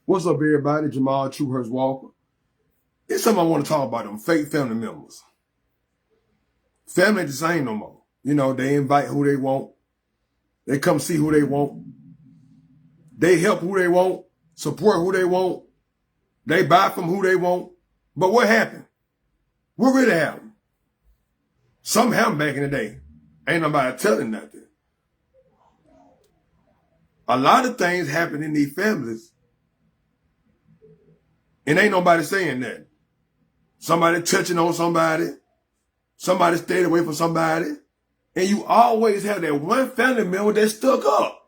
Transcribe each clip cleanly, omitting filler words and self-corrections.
What's up, everybody? Jamal Truehurst Walker. It's something I want to talk about, them fake family members. Family ain't the same no more. You know, they invite who they want. They come see who they want. They help who they want, support who they want. They buy from who they want. But what happened? What really happened? Something happened back in the day. Ain't nobody telling nothing. A lot of things happen in these families, and ain't nobody saying that. Somebody touching on somebody. Somebody stayed away from somebody. And you always have that one family member that's stuck up.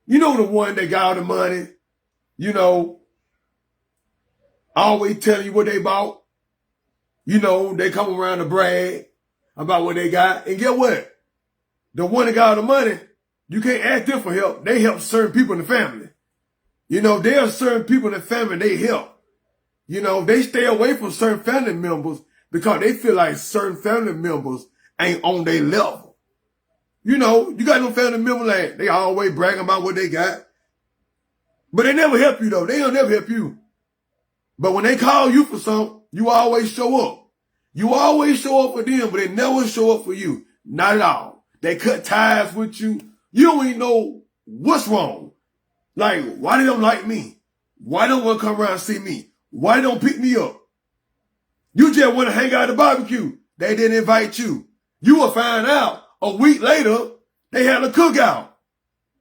You know, the one that got all the money. You know, always telling you what they bought. You know, they come around to brag about what they got. And get what? The one that got all the money, you can't ask them for help. They help certain people in the family. You know, there are certain people in the family they help. You know, they stay away from certain family members because they feel like certain family members ain't on their level. You know, you got no family members like they always bragging about what they got. But they never help you though. They don't never help you. But when they call you for something, you always show up. You always show up for them, but they never show up for you. Not at all. They cut ties with you. You don't even know what's wrong. Like, why they don't like me? Why don't want to come around and see me? Why they don't pick me up? You just want to hang out at the barbecue. They didn't invite you. You will find out a week later, they had a cookout.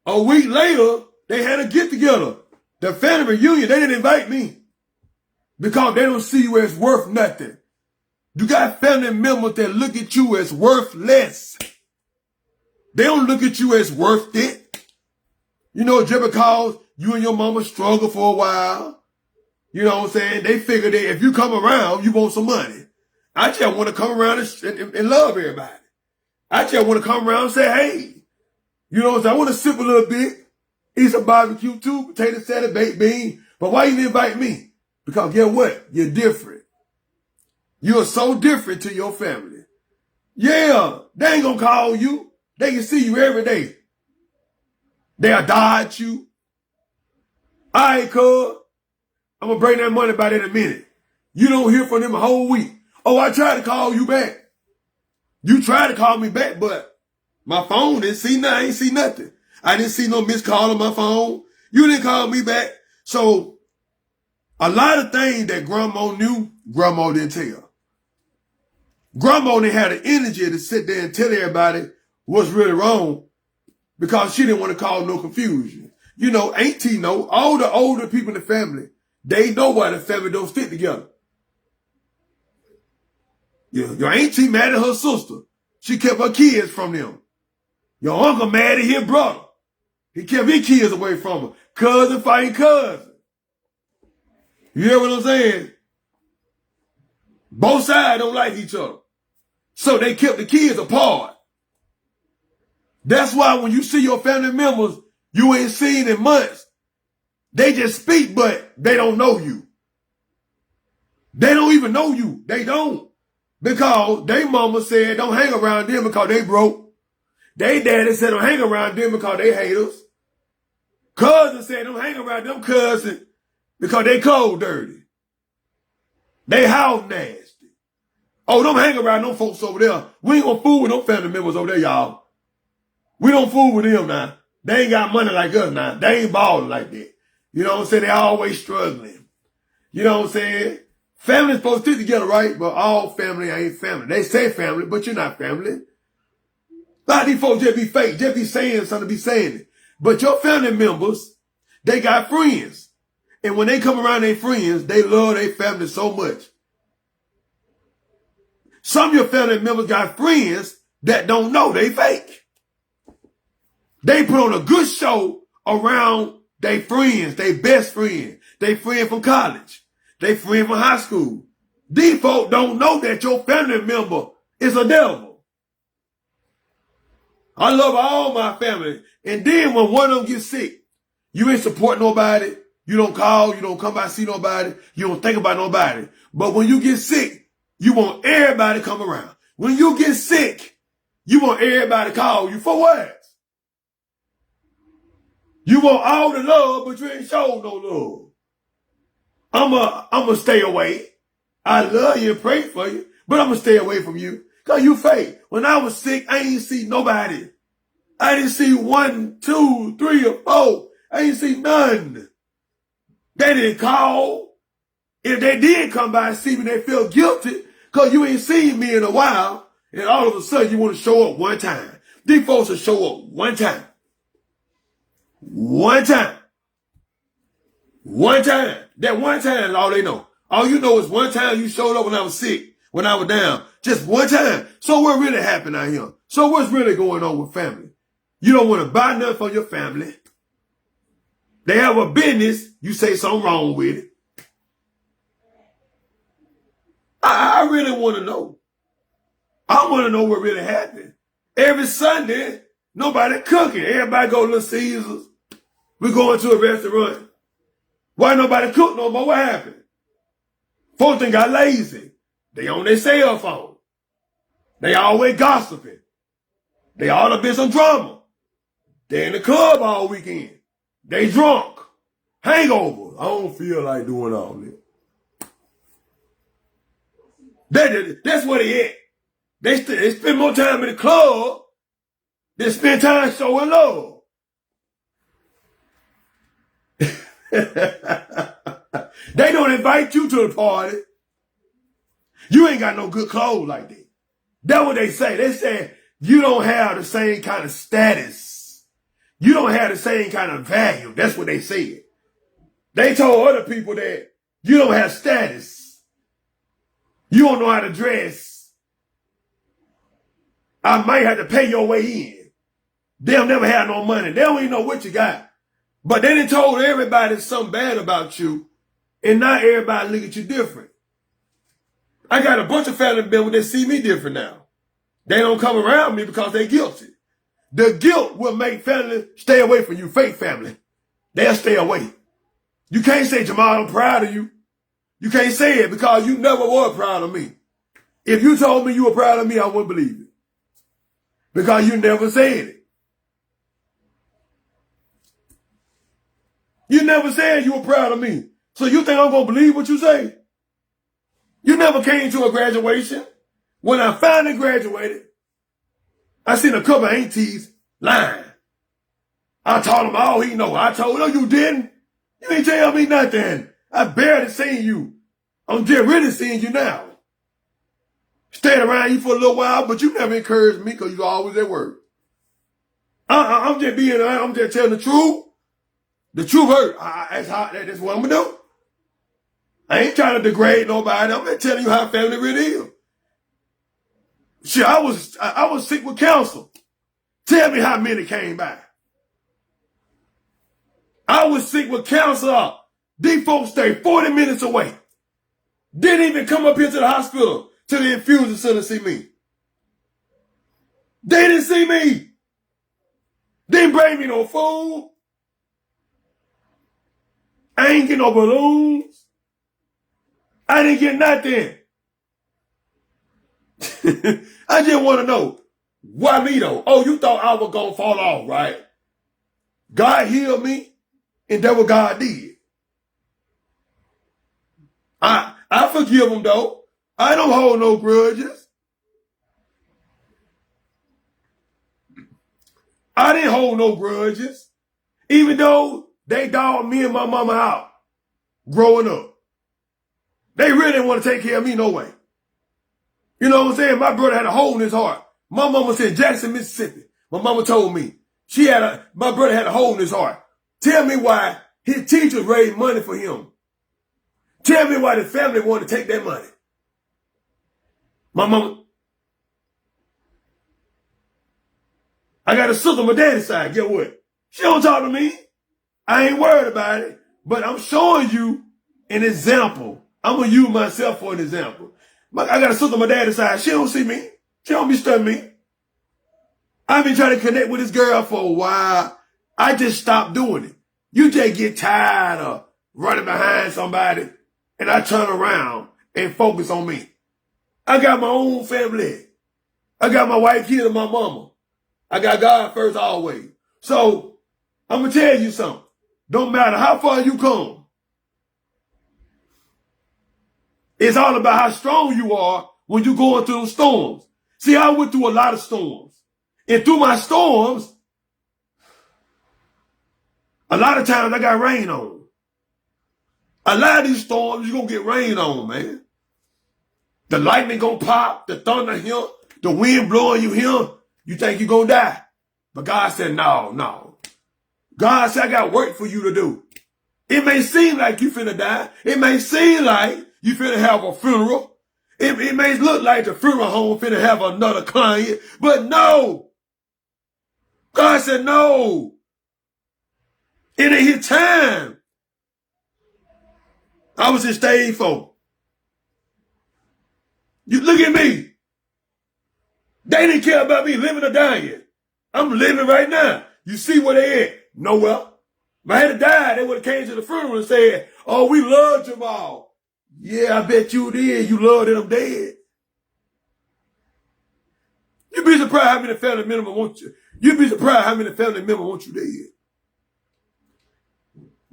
A week later, they had a get-together. The family reunion, they didn't invite me because they don't see you as worth nothing. You got family members that look at you as worthless. They don't look at you as worth it. You know, just because you and your mama struggle for a while, you know what I'm saying? They figure that if you come around, you want some money. I just want to come around and love everybody. I just want to come around and say, hey, you know what I'm saying? I want to sip a little bit, eat some barbecue too, potato salad, baked bean. But why you didn't invite me? Because guess what? You're different. You're so different to your family. Yeah, they ain't going to call you. They can see you every day. They'll dodge you. All right, cuz. I'm going to bring that money back in a minute. You don't hear from them a whole week. Oh, I tried to call you back. You tried to call me back, but my phone didn't see nothing. I ain't see nothing. I didn't see no missed call on my phone. You didn't call me back. So a lot of things that Grandma knew, Grandma didn't tell. Grandma didn't have the energy to sit there and tell everybody what's really wrong because she didn't want to cause no confusion. You know, Auntie know, all the older people in the family, they know why the family don't stick together. Yeah, your auntie mad at her sister. She kept her kids from them. Your uncle mad at his brother. He kept his kids away from her. Cousin fighting cousin. You hear what I'm saying? Both sides don't like each other. So they kept the kids apart. That's why when you see your family members you ain't seen in months, they just speak, but they don't know you. They don't even know you. They don't. Because they mama said don't hang around them because they broke. They daddy said don't hang around them because they haters. Cousin said don't hang around them cousins because they cold dirty. They house nasty. Oh, don't hang around them folks over there. We ain't gonna fool with them family members over there, y'all. We don't fool with them now. They ain't got money like us now. They ain't balling like that. You know what I'm saying? They always struggling. You know what I'm saying? Family's supposed to stick together, right? But all family ain't family. They say family, but you're not family. A lot of these folks just be fake, just be saying something to be saying it. But your family members, they got friends. And when they come around their friends, they love their family so much. Some of your family members got friends that don't know they fake. They put on a good show around their friends, their best friend, their friend from college, their friend from high school. These folks don't know that your family member is a devil. I love all my family. And then when one of them gets sick, you ain't support nobody. You don't call. You don't come by see nobody. You don't think about nobody. But when you get sick, you want everybody to come around. When you get sick, you want everybody to call you for what? You want all the love, but you ain't showed no love. I'ma stay away. I love you and pray for you, but I'm gonna stay away from you. Cause you fake. When I was sick, I ain't see nobody. I didn't see 1, 2, 3, or 4. I ain't see none. They didn't call. If they did come by and see me, they feel guilty because you ain't seen me in a while. And all of a sudden you want to show up one time. These folks will show up one time. One time. One time. That one time is all they know. All you know is one time you showed up when I was sick, when I was down. Just one time. So what really happened out here? So what's really going on with family? You don't want to buy nothing for your family. They have a business. You say something wrong with it. I really want to know. I want to know what really happened. Every Sunday, nobody cooking. Everybody go to Little Caesars. We going to a restaurant. Why nobody cook no more? What happened? Folks done got lazy. They on their cell phone. They always gossiping. They all up in some drama. They in the club all weekend. They drunk. Hangover. I don't feel like doing all this. That's what they at. They spend more time in the club than spend time showing love. They don't invite you to the party. You ain't got no good clothes like that. That's what they say. They say you don't have the same kind of status. You don't have the same kind of value. That's what they said. They told other people that you don't have status. You don't know how to dress. I might have to pay your way in. They'll never have no money. They don't even know what you got. But they done told everybody something bad about you, and now everybody look at you different. I got a bunch of family members that see me different now. They don't come around me because they're guilty. The guilt will make family stay away from you, fake family. They'll stay away. You can't say, Jamal, I'm proud of you. You can't say it because you never were proud of me. If you told me you were proud of me, I wouldn't believe it. Because you never said it. You never said you were proud of me. So you think I'm going to believe what you say? You never came to a graduation. When I finally graduated, I seen a couple of aunties lying. I told them all he know. I told them, no, you didn't. You ain't tell me nothing. I barely seen you. I'm just really seeing you now. Stayed around you for a little while, but you never encouraged me because you always at work. I'm just telling the truth. The truth hurt. That's what I'm going to do. I ain't trying to degrade nobody. I'm just telling you how family really is. Shit, I was sick with cancer. Tell me how many came by. I was sick with cancer. These folks stayed 40 minutes away. Didn't even come up here to the hospital to the infusion center to see me. They didn't see me. Didn't bring me no food. I ain't get no balloons. I didn't get nothing. I just want to know, why me though? Oh, you thought I was going to fall off, right? God healed me, and that's what God did. I forgive him though. I don't hold no grudges. I didn't hold no grudges. Even though they dogged me and my mama out growing up. They really didn't want to take care of me no way. You know what I'm saying? My brother had a hole in his heart. My mama said Jackson, Mississippi. My mama told me my brother had a hole in his heart. Tell me why his teachers raised money for him. Tell me why the family wanted to take that money. My mama. I got a sister on my daddy's side. Get what? She don't talk to me. I ain't worried about it. But I'm showing you an example. I'm going to use myself for an example. I got a sister on my daddy's side. She don't see me. She don't be studying me. I've been trying to connect with this girl for a while. I just stopped doing it. You just get tired of running behind somebody, and I turn around and focus on me. I got my own family. I got my wife, kid, and my mama. I got God first always. So I'm going to tell you something. Don't matter how far you come. It's all about how strong you are when you're going through those storms. See, I went through a lot of storms. And through my storms, a lot of times I got rain on. A lot of these storms, you're going to get rain on, man. The lightning going to pop, the thunder here, the wind blowing you here. You think you're going to die. But God said, no. God said, I got work for you to do. It may seem like you finna die. It may seem like you finna have a funeral. It may look like the funeral home finna have another client. But no. God said, no. It ain't his time. I was in stage 4. You look at me. They didn't care about me living or dying. I'm living right now. You see where they at? Nowhere. If I had to die, they would have came to the funeral and said, oh, we love Jamal. Yeah, I bet you did. You loved him dead. You'd be surprised how many family members want you. You'd be surprised how many family members want you dead.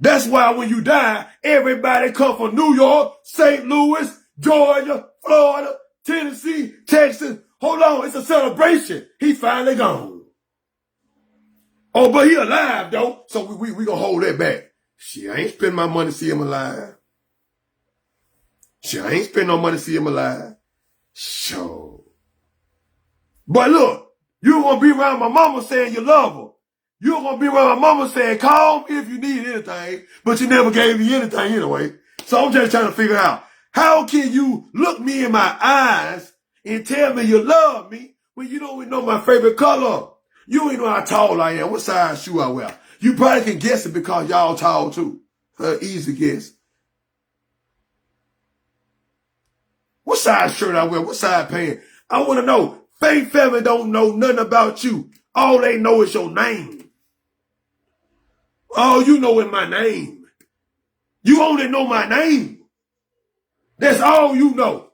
That's why when you die, everybody come from New York, St. Louis, Georgia, Florida, Tennessee, Texas. Hold on, it's a celebration. He's finally gone. Oh, but he alive, though. So we gonna hold that back. Shit, I ain't spend my money to see him alive. Shit, I ain't spend no money to see him alive. Sure. But look, you're gonna be around my mama saying you love her. You're gonna be around my mama saying, call me if you need anything, but you never gave me anything anyway. So I'm just trying to figure out, how can you look me in my eyes and tell me you love me when you don't even know my favorite color? You don't even know how tall I am, what size shoe I wear. You probably can guess it because y'all tall too. Easy guess. What size shirt I wear, what size pants? I want to know. Faith family don't know nothing about you. All they know is your name. All you know is my name. You only know my name. That's all you know.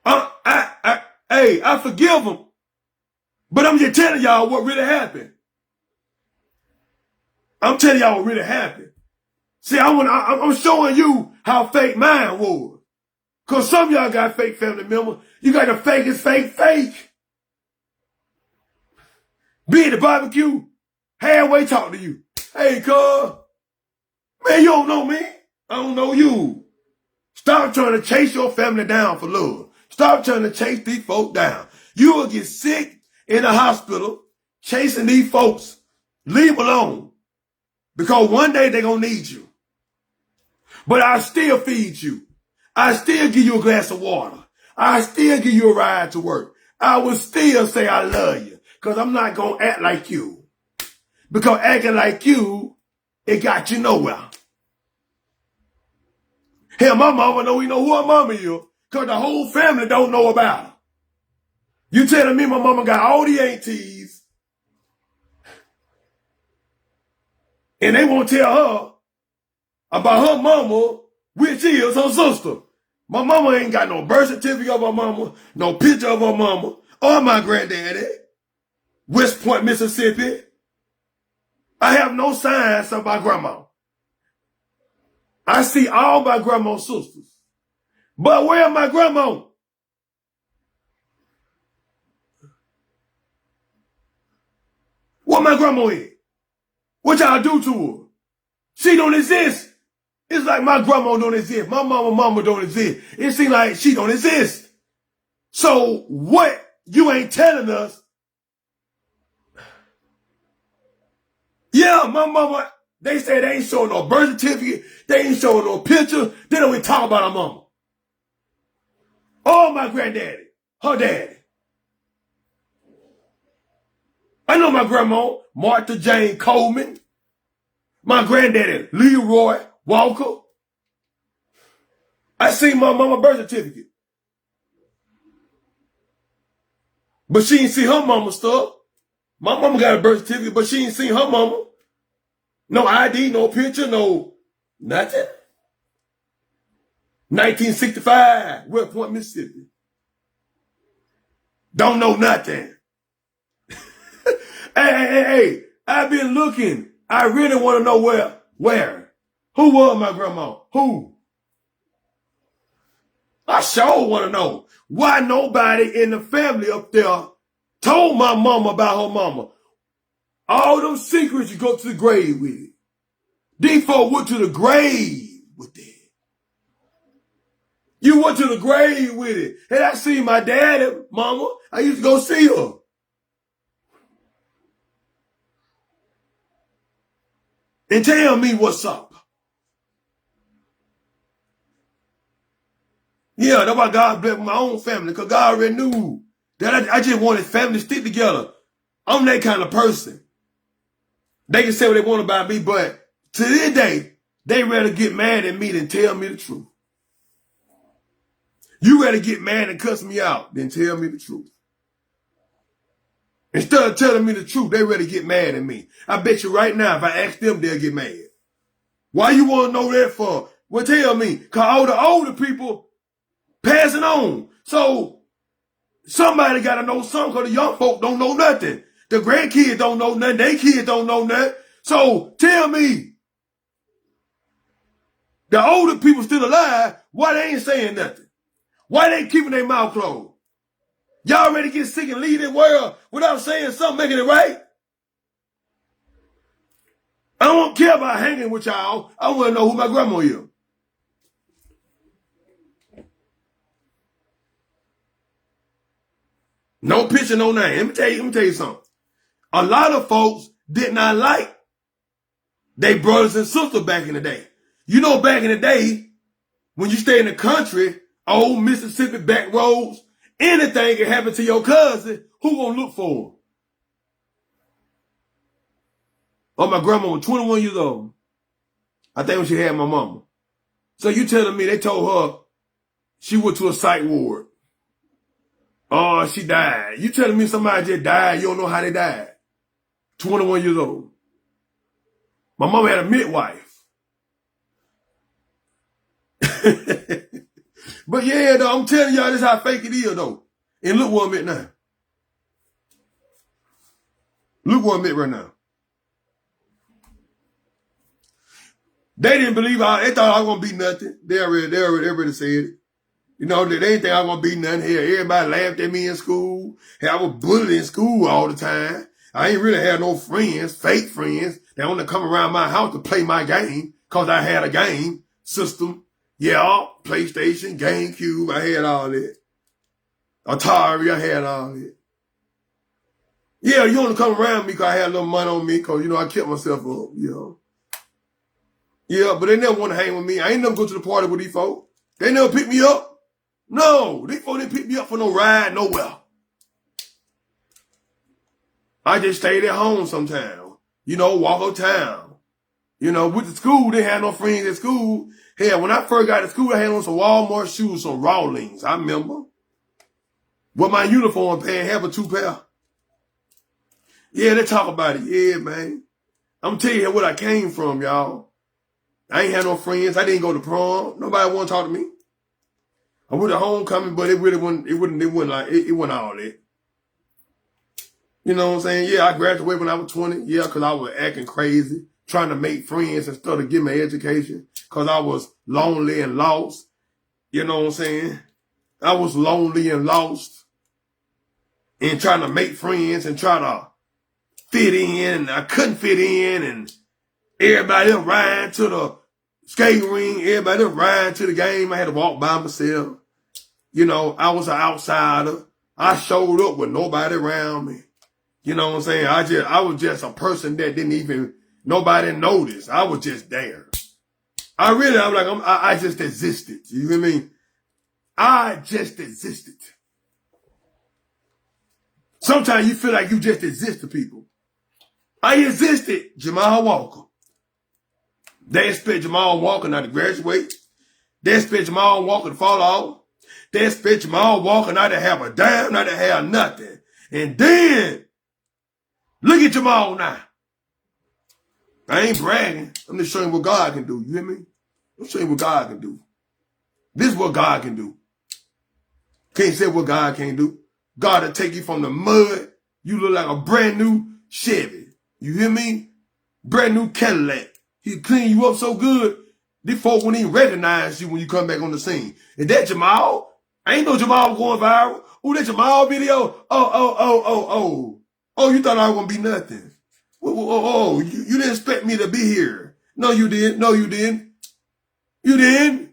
I forgive them. But I'm just telling y'all what really happened. I'm telling y'all what really happened. See, I'm showing you how fake mine was. Because some of y'all got fake family members. You got the fakest fake. Be at the barbecue, halfway talk to you. Hey, cuz, man, you don't know me. I don't know you. Stop trying to chase your family down for love. Stop trying to chase these folk down. You will get sick in the hospital chasing these folks. Leave them alone. Because one day they're going to need you. But I still feed you. I still give you a glass of water. I still give you a ride to work. I will still say I love you. Because I'm not going to act like you. Because acting like you, it got you nowhere. Hell, my mama don't even know who her mama is. Because the whole family don't know about her. You telling me my mama got all the aunties. And they won't tell her about her mama, which is her sister. My mama ain't got no birth certificate of her mama, no picture of her mama, or my granddaddy. West Point, Mississippi. I have no signs of my grandma. I see all my grandma's sisters. But where my grandma? What my grandma is? What y'all do to her? She don't exist. It's like my grandma don't exist. My mama don't exist. It seems like she don't exist. So what you ain't telling us? Yeah, my mama, they say they ain't showing no birth certificate. They ain't showing no picture. They don't even talk about her mama. Oh, my granddaddy, her daddy. I know my grandma, Martha Jane Coleman. My granddaddy, Leroy Walker. I seen my mama birth certificate. But she ain't see her mama stuff. My mama got a birth certificate, but she ain't seen her mama. No ID, no picture, no nothing. 1965, West Point, Mississippi. Don't know nothing. Hey, I've been looking. I really want to know where. Who was my grandma? Who? I sure want to know why nobody in the family up there told my mama about her mama. All them secrets you go to the grave with it. These folks went to the grave with it. You went to the grave with it. And I see my daddy, mama. I used to go see her. And tell me what's up. Yeah, that's why God blessed my own family, because God already knew that I just wanted family to stick together. I'm that kind of person. They can say what they want about me, but to this day, they rather get mad at me than tell me the truth. You rather get mad and cuss me out than tell me the truth. Instead of telling me the truth, they rather get mad at me. I bet you right now, if I ask them, they'll get mad. Why you want to know that for? Well, tell me, because all the older people passing on. So somebody got to know something, because the young folk don't know nothing. The grandkids don't know nothing. Their kids don't know nothing. So tell me, the older people still alive, why they ain't saying nothing? Why they keeping their mouth closed? Y'all ready to get sick and leave this world without saying something, making it right? I don't care about hanging with y'all. I want to know who my grandma is. No picture, no name. Let me tell you something. A lot of folks did not like their brothers and sisters back in the day. You know, back in the day, when you stay in the country, old Mississippi back roads, anything can happen to your cousin. Who gonna look for him? Oh, my grandma was 21 years old. I think when she had my mama. So you telling me they told her she went to a psych ward. Oh, she died. You telling me somebody just died, you don't know how they died. 21 years old. My mama had a midwife. But yeah, though, I'm telling y'all this how fake it is, though. And look where I'm at now. Look where I'm at right now. They didn't believe they thought I was going to be nothing. They already said it. You know, they didn't think I was going to be nothing here. Everybody laughed at me in school. Hey, I was bullied in school all the time. I ain't really had no friends, fake friends. They only come around my house to play my game because I had a game system. Yeah, PlayStation, GameCube, I had all that. Atari, I had all that. Yeah, you only come around me because I had a little money on me because, you know, I kept myself up, you know. Yeah, but they never want to hang with me. I ain't never go to the party with these folks. They never pick me up. No, these folks didn't pick me up for no ride nowhere. I just stayed at home sometimes. You know, walk uptown. You know, with the school, they had no friends at school. Hell, when I first got to school, I had on some Walmart shoes, some Rawlings. I remember. With my uniform, paying half a 2 pair. Yeah, they talk about it. Yeah, man. I'm telling you where I came from, y'all. I ain't had no friends. I didn't go to prom. Nobody want to talk to me. I went to homecoming, but it wasn't all that. You know what I'm saying? Yeah, I graduated when I was 20. Yeah, because I was acting crazy, trying to make friends instead of getting my education, because I was lonely and lost. You know what I'm saying? I was lonely and lost and trying to make friends and try to fit in, and I couldn't fit in, and everybody else riding to the skating ring, everybody else riding to the game. I had to walk by myself. You know, I was an outsider. I showed up with nobody around me. You know what I'm saying? I was just a person that didn't even, nobody noticed. I was just there. I just existed. You feel me? I just existed. Sometimes you feel like you just exist to people. I existed, Jamal Walker. They expect Jamal Walker not to graduate. They expect Jamal Walker to fall off. They expect Jamal Walker not to have a dime, not to have nothing. And then, look at Jamal now. I ain't bragging. I'm just showing what God can do. You hear me? I'm showing what God can do. This is what God can do. Can't say what God can't do. God will take you from the mud. You look like a brand new Chevy. You hear me? Brand new Cadillac. He'll clean you up so good. These folk won't even recognize you when you come back on the scene. Is that Jamal? I ain't no Jamal going viral. Oh, that Jamal video? Oh, you thought I was going to be nothing. Oh, you didn't expect me to be here. No, you didn't. No, you didn't. You didn't.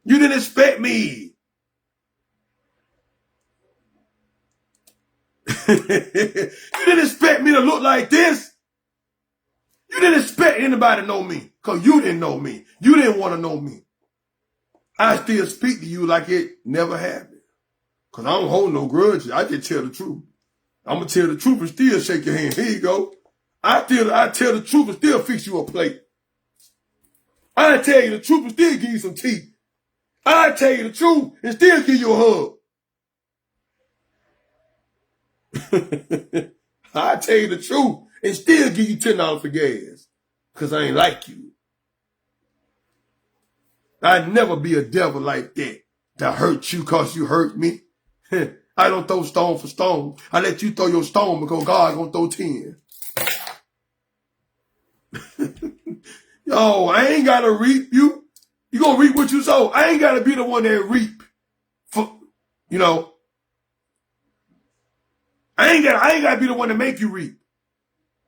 You didn't expect me. You didn't expect me to look like this. You didn't expect anybody to know me because you didn't know me. You didn't want to know me. I still speak to you like it never happened because I don't hold no grudges. I just tell the truth. I'm going to tell the truth and still shake your hand. Here you go. I tell the truth and still fix you a plate. I tell you the truth and still give you some tea. I tell you the truth and still give you a hug. I tell you the truth and still give you $10 for gas because I ain't like you. I'd never be a devil like that to hurt you because you hurt me. I don't throw stone for stone. I let you throw your stone because God gonna throw 10. Yo, I ain't gotta reap you. You gonna reap what you sow. I ain't gotta be the one that reap. You know. I ain't gotta be the one to make you reap.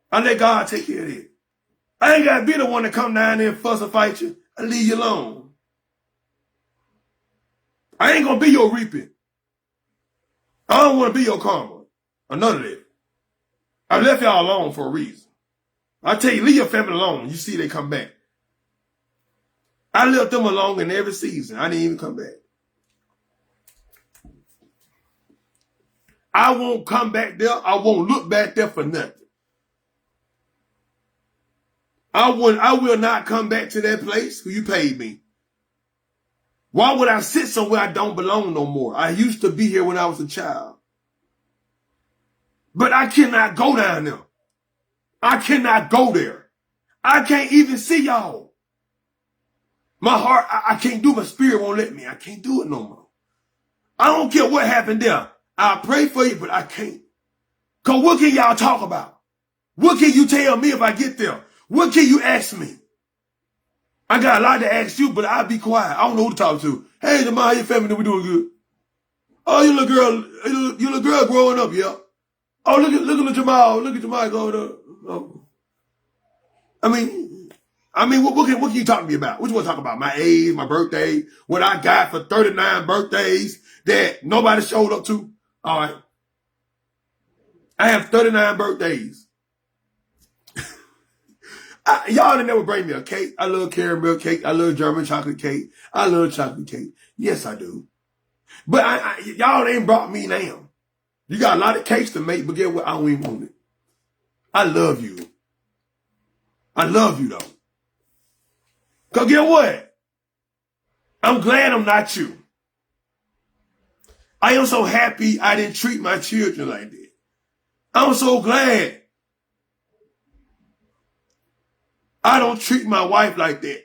I let God take care of it. I ain't gotta be the one to come down there and fuss and fight you. I leave you alone. I ain't gonna be your reaping. I don't want to be your karma. Or none of that. I left y'all alone for a reason. I tell you, leave your family alone. You see they come back. I left them alone in every season. I didn't even come back. I won't come back there. I won't look back there for nothing. I will not come back to that place where you paid me. Why would I sit somewhere I don't belong no more? I used to be here when I was a child. But I cannot go down there. I cannot go there. I can't even see y'all. My heart, I can't do, my spirit won't let me. I can't do it no more. I don't care what happened there. I'll pray for you, but I can't. Because what can y'all talk about? What can you tell me if I get there? What can you ask me? I got a lot to ask you, but I'll be quiet. I don't know who to talk to. Hey, Jamal, how your family? We doing good? Oh, you little girl growing up, yeah. Oh, look at Jamal. Look at Jamal going up. Oh. I mean, what can you talk to me about? What you want to talk about? My age, my birthday, what I got for 39 birthdays that nobody showed up to? All right. I have 39 birthdays. Y'all didn't never bring me a cake. I love caramel cake. I love German chocolate cake. I love chocolate cake. Yes, I do. But y'all ain't brought me now. You got a lot of cakes to make, but get what? I don't even want it. I love you. I love you, though. Because get what? I'm glad I'm not you. I am so happy I didn't treat my children like that. I'm so glad I don't treat my wife like that.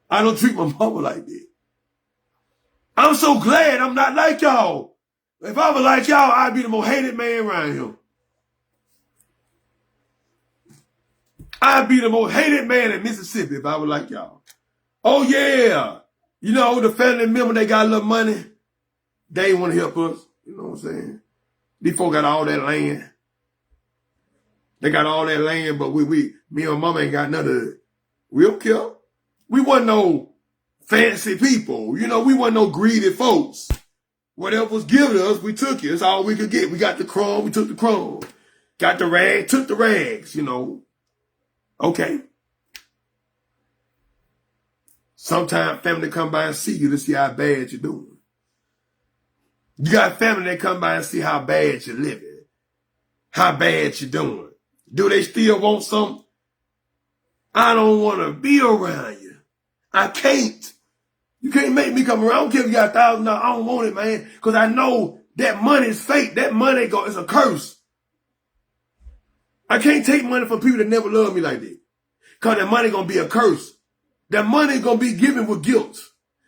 I don't treat my mama like that. I'm so glad I'm not like y'all. If I was like y'all, I'd be the most hated man around here. I'd be the most hated man in Mississippi if I was like y'all. Oh, yeah. You know, the family member, they got a little money. They want to help us. You know what I'm saying? These folks got all that land. They got all that land, but me and mama ain't got none of it. We don't care. We wasn't no fancy people. You know, we wasn't no greedy folks. Whatever was given us, we took it. That's all we could get. We got the crumb, we took the crumb. Got the rag, took the rags, you know. Okay. Sometimes family come by and see you to see how bad you're doing. You got family that come by and see how bad you're living. How bad you're doing. Do they still want something? I don't want to be around you. I can't. You can't make me come around. I don't care if you got $1,000. I don't want it, man. Because I know that money is fake. That money is a curse. I can't take money from people that never loved me like that. Because that money going to be a curse. That money going to be given with guilt.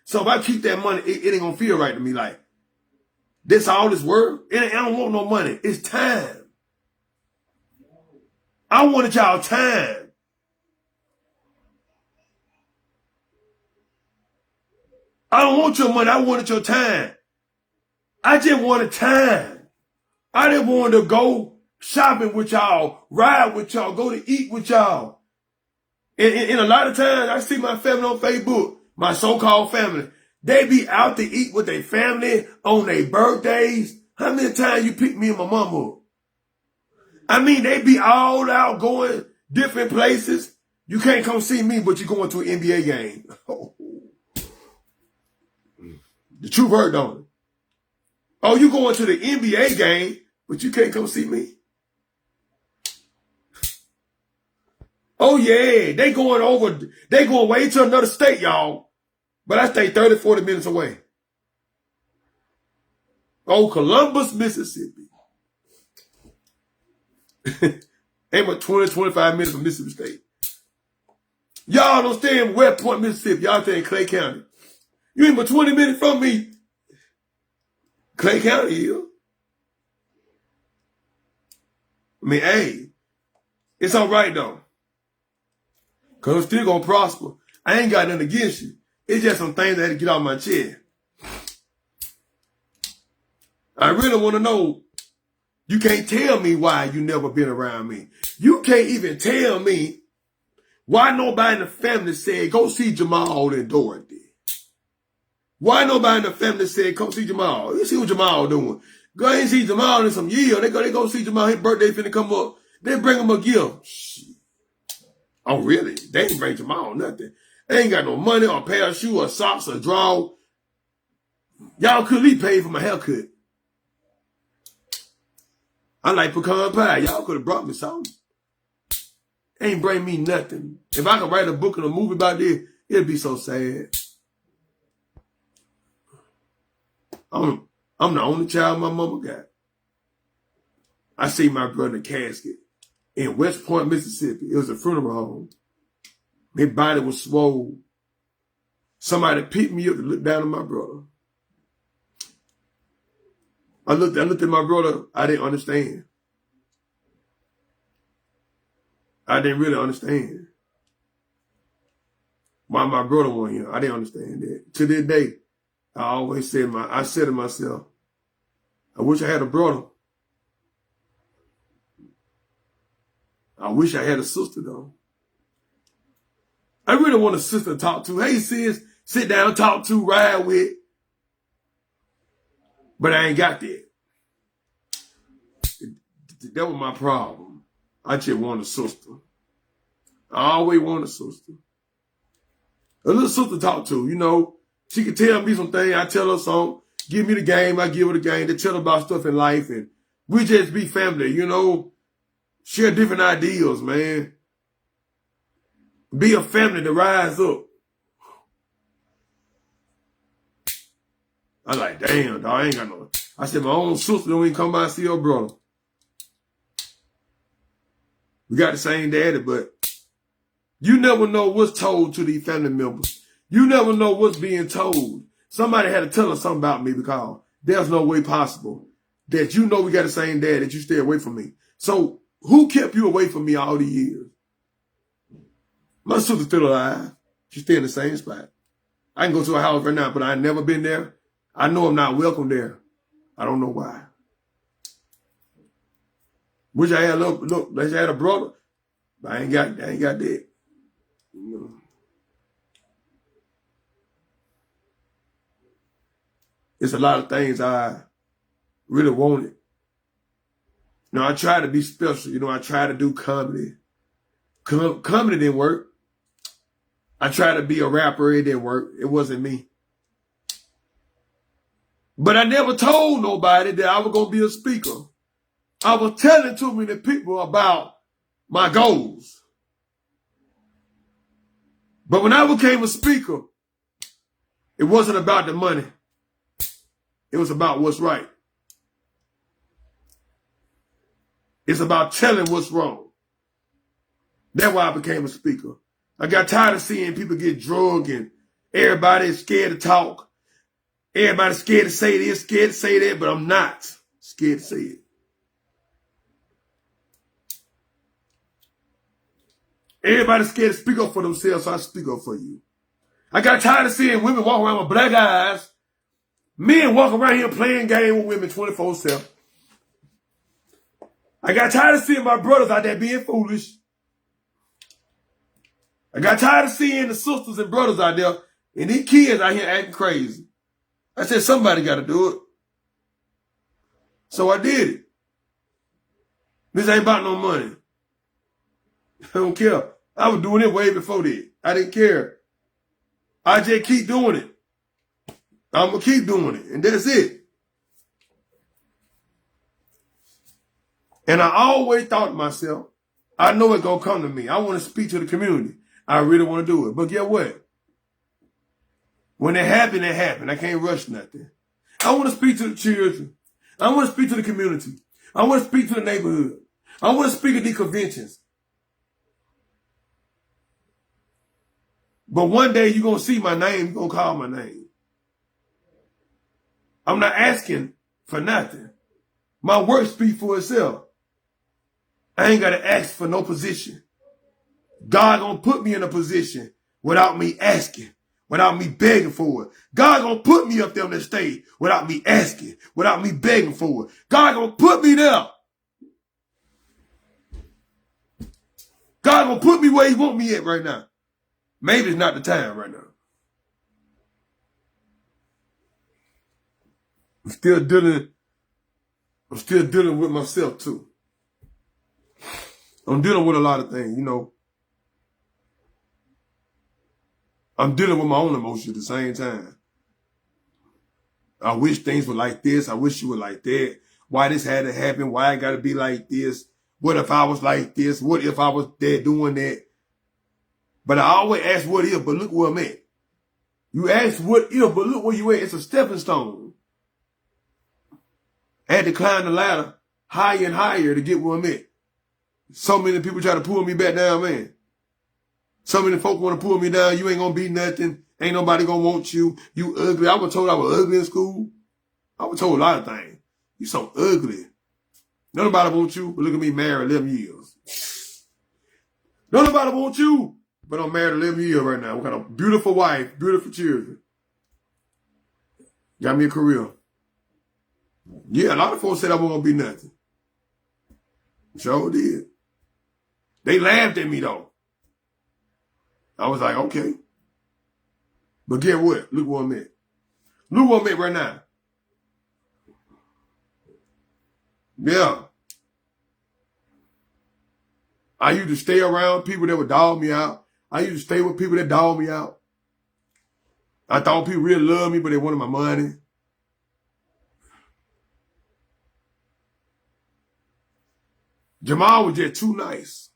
So if I keep that money, it ain't going to feel right to me like, this all this work? I don't want no money. It's time. I wanted y'all time. I don't want your money. I wanted your time. I just wanted time. I didn't want to go shopping with y'all, ride with y'all, go to eat with y'all. And a lot of times I see my family on Facebook, my so-called family. They be out to eat with their family on their birthdays. How many times you pick me and my mama up? I mean, they be all out going different places. You can't come see me, but you're going to an NBA game. The truth hurt, don't it? Oh, you going to the NBA game, but you can't come see me? Oh, yeah, they going way to another state, y'all. But I stay 30, 40 minutes away. Oh, Columbus, Mississippi. Ain't but 20, 25 minutes from Mississippi State. Y'all don't stay in West Point, Mississippi. Y'all stay in Clay County. You ain't but 20 minutes from me. Clay County, you. I mean, hey, it's all right, though. Because I'm still going to prosper. I ain't got nothing against you. It's just some things I had to get off my chest. I really want to know. You can't tell me why you never been around me. You can't even tell me why nobody in the family said, go see Jamal and Dorothy. Why nobody in the family said, come see Jamal? You see what Jamal doing. Go ahead and see Jamal in some years. They go see Jamal. His birthday finna come up. They bring him a gift. Shit. Oh, really? They ain't bring Jamal nothing. They ain't got no money or a pair of shoes or socks or draw. Y'all could at least pay for my haircut. I like pecan pie. Y'all could have brought me something. Ain't bring me nothing. If I could write a book and a movie about this, it'd be so sad. I'm the only child my mama got. I see my brother in a casket in West Point, Mississippi. It was a funeral home. His body was swole. Somebody picked me up to look down at my brother. I looked at my brother. I didn't understand. I didn't really understand why my brother wasn't here. I didn't understand that. To this day, I said to myself, I wish I had a brother. I wish I had a sister, though. I really want a sister to talk to. Hey, sis, sit down, talk to, ride with. But I ain't got that. That was my problem. I just want a sister. I always want a sister. A little sister to talk to, you know. She can tell me some things. I tell her something. Give me the game. I give her the game. They tell her about stuff in life. And we just be family, you know. Share different ideals, man. Be a family to rise up. I like, damn, dog, I ain't got no. I said, my own sister don't even come by and see her brother. We got the same daddy, but you never know what's told to these family members. You never know what's being told. Somebody had to tell us something about me because there's no way possible that you know we got the same dad that you stay away from me. So who kept you away from me all these years? My sister's still alive. She's still in the same spot. I can go to her house right now, but I've never been there. I know I'm not welcome there. I don't know why. Wish I had I had a brother, but I ain't got that. You know. It's a lot of things I really wanted. You know, I tried to be special. You know, I tried to do comedy. Comedy didn't work. I tried to be a rapper. It didn't work. It wasn't me. But I never told nobody that I was going to be a speaker. I was telling too many people about my goals. But when I became a speaker, it wasn't about the money. It was about what's right. It's about telling what's wrong. That's why I became a speaker. I got tired of seeing people get drugged and everybody's scared to talk. Everybody's scared to say this, scared to say that, but I'm not scared to say it. Everybody's scared to speak up for themselves, so I speak up for you. I got tired of seeing women walk around with black eyes. Men walk around here playing game with women 24/7. I got tired of seeing my brothers out there being foolish. I got tired of seeing the sisters and brothers out there and these kids out here acting crazy. I said, somebody got to do it. So I did it. This ain't about no money. I don't care. I was doing it way before that. I didn't care. I just keep doing it. I'm going to keep doing it. And that's it. And I always thought to myself, I know it's going to come to me. I want to speak to the community. I really want to do it. But guess what? When it happened, it happened. I can't rush nothing. I want to speak to the children. I want to speak to the community. I want to speak to the neighborhood. I want to speak at these conventions. But one day you're going to see my name. You're going to call my name. I'm not asking for nothing. My work speaks for itself. I ain't got to ask for no position. God going to put me in a position without me asking, without me begging for it. God going to put me up there on the stage without me asking, without me begging for it. God going to put me there. God going to put me where he want me at right now. Maybe it's not the time right now. I'm still dealing with myself too. I'm dealing with a lot of things, you know. I'm dealing with my own emotions at the same time. I wish things were like this. I wish you were like that. Why this had to happen? Why I got to be like this? What if I was like this? What if I was there doing that? But I always ask what if, but look where I'm at. You ask what if, but look where you at. It's a stepping stone. I had to climb the ladder higher and higher to get where I'm at. So many people try to pull me back down, man. So many folk want to pull me down. You ain't going to be nothing. Ain't nobody going to want you. You ugly. I was told I was ugly in school. I was told a lot of things. You so ugly. Nobody wants you, but look at me married 11 years. Nobody wants you, but I'm married 11 years right now. We got a beautiful wife, beautiful children. Got me a career. Yeah, a lot of folks said I wasn't going to be nothing. Sure did. They laughed at me though. I was like, okay. But get what? Look where I'm at. Look where I'm at right now. Yeah. I used to stay around people that would dog me out. I used to stay with people that dog me out. I thought people really loved me, but they wanted my money. Jamal was just too nice.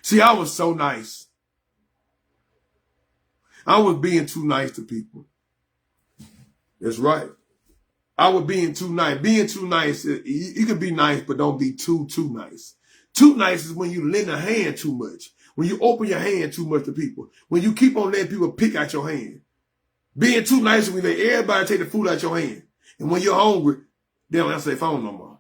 See, I was so nice. I was being too nice to people. That's right. I was being too nice. Being too nice, you can be nice, but don't be too nice. Too nice is when you lend a hand too much. When you open your hand too much to people. When you keep on letting people pick out your hand. Being too nice is when you let everybody take the food out your hand. And when you're hungry, they don't answer their phone no more.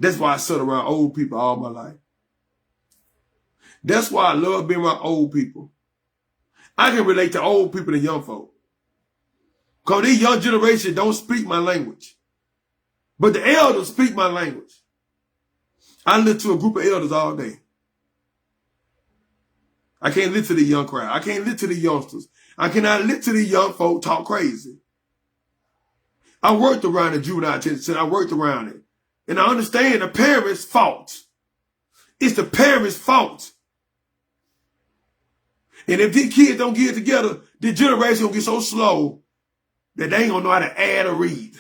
That's why I sit around old people all my life. That's why I love being around old people. I can relate to old people and young folk. Because these young generation don't speak my language. But the elders speak my language. I listen to a group of elders all day. I can't listen to the young crowd. I can't listen to the youngsters. I cannot listen to the young folk talk crazy. I worked around the juvenile detention. I worked around it. And I understand the parents' fault. It's the parents' fault. And if these kids don't get it together, the generation will get so slow that they ain't gonna know how to add or read.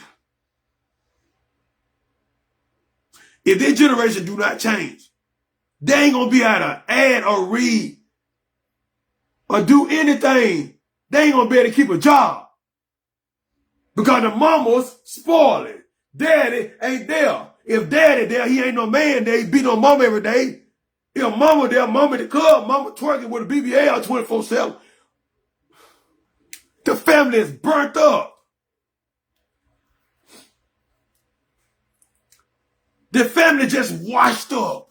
If this generation do not change, they ain't gonna be able to add or read or do anything. They ain't gonna be able to keep a job. Because the mama's spoiling. Daddy ain't there. If daddy there, he ain't no man there. He beat on mama every day. If mama there, mama at the club, mama twerking with a BBL 24/7. The family is burnt up. The family just washed up.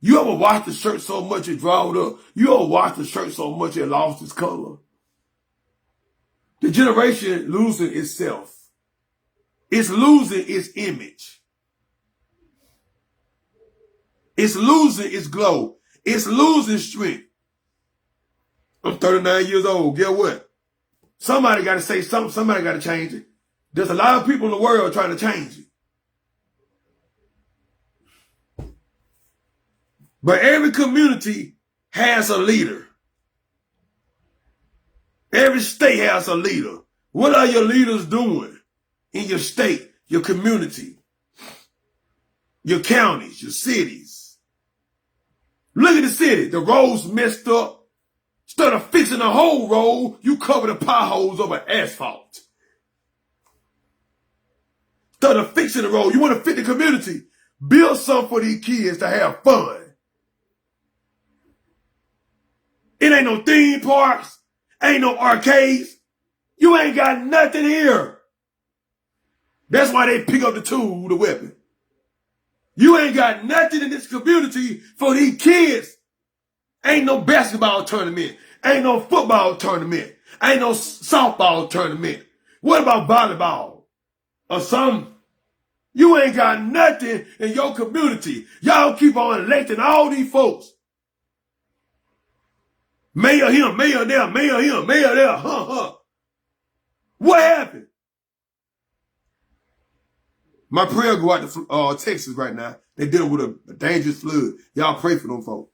You ever wash the shirt so much it drawed up? You ever wash the shirt so much it lost its color? The generation losing itself. It's losing its image. It's losing its glow. It's losing strength. I'm 39 years old. Get what? Somebody got to say something. Somebody got to change it. There's a lot of people in the world trying to change it. But every community has a leader. Every state has a leader. What are your leaders doing in your state, your community, your counties, your cities? Look at the city. The roads messed up. Instead of fixing the whole road, you cover the potholes over asphalt. Instead of fixing the road, you want to fit the community. Build something for these kids to have fun. It ain't no theme parks. Ain't no arcades. You ain't got nothing here. That's why they pick up the tool, the weapon. You ain't got nothing in this community for these kids. Ain't no basketball tournament. Ain't no football tournament. Ain't no softball tournament. What about volleyball or something? You ain't got nothing in your community. Y'all keep on electing all these folks. Mayor here, mayor there, mayor here, mayor there, What happened? My prayer go out to Texas right now. They dealing with a dangerous flood. Y'all pray for them folks.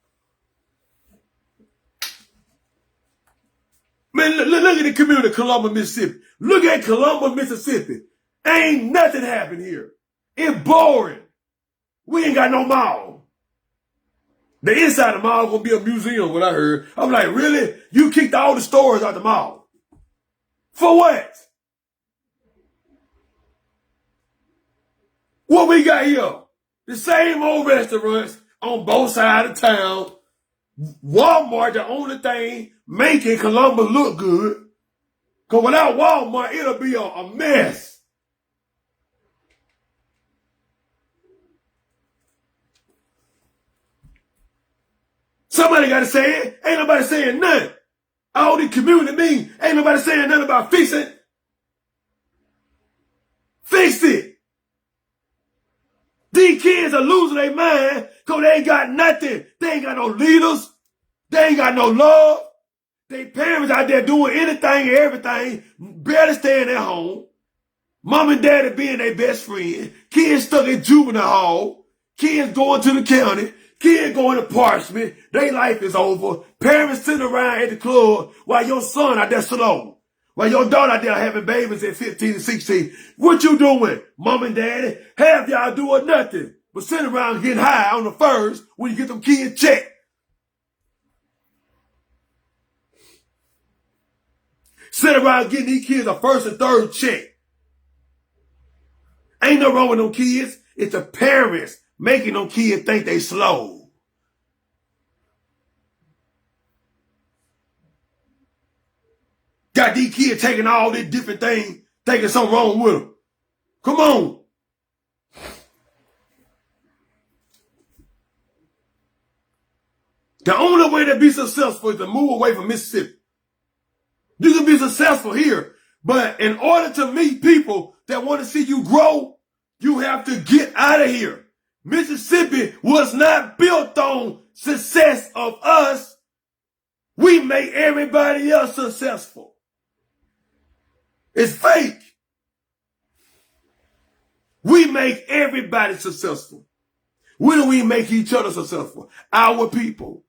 Man, look at the community of Columbus, Mississippi. Look at Columbus, Mississippi. Ain't nothing happened here. It's boring. We ain't got no mall. The inside of the mall gonna be a museum, what I heard. I'm like, really? You kicked all the stores out the mall? For what? What we got here? The same old restaurants on both sides of town. Walmart, the only thing making Columbus look good. Because without Walmart, it'll be a mess. Somebody got to say it. Ain't nobody saying nothing. All the community mean, ain't nobody saying nothing about fixing it. Fix it. These kids are losing their mind because they ain't got nothing. They ain't got no leaders. They ain't got no love. Their parents out there doing anything and everything, barely staying at home. Mom and daddy being their best friend. Kids stuck in juvenile hall. Kids going to the county. Kids going to Parchment. Their life is over. Parents sitting around at the club while your son out there slow. While your daughter out there having babies at 15 and 16. What you doing, mom and daddy? Half y'all doing nothing but sitting around getting high on the first when you get them kids checked. Sit around getting these kids a first and third check. Ain't no wrong with them kids. It's the parents making them kids think they slow. Got these kids taking all these different things, thinking something wrong with them. Come on. The only way to be successful is to move away from Mississippi. You can be successful here, but in order to meet people that want to see you grow, you have to get out of here. Mississippi was not built on success of us. We make everybody else successful. It's fake. We make everybody successful. We don't even make each other successful. Our people.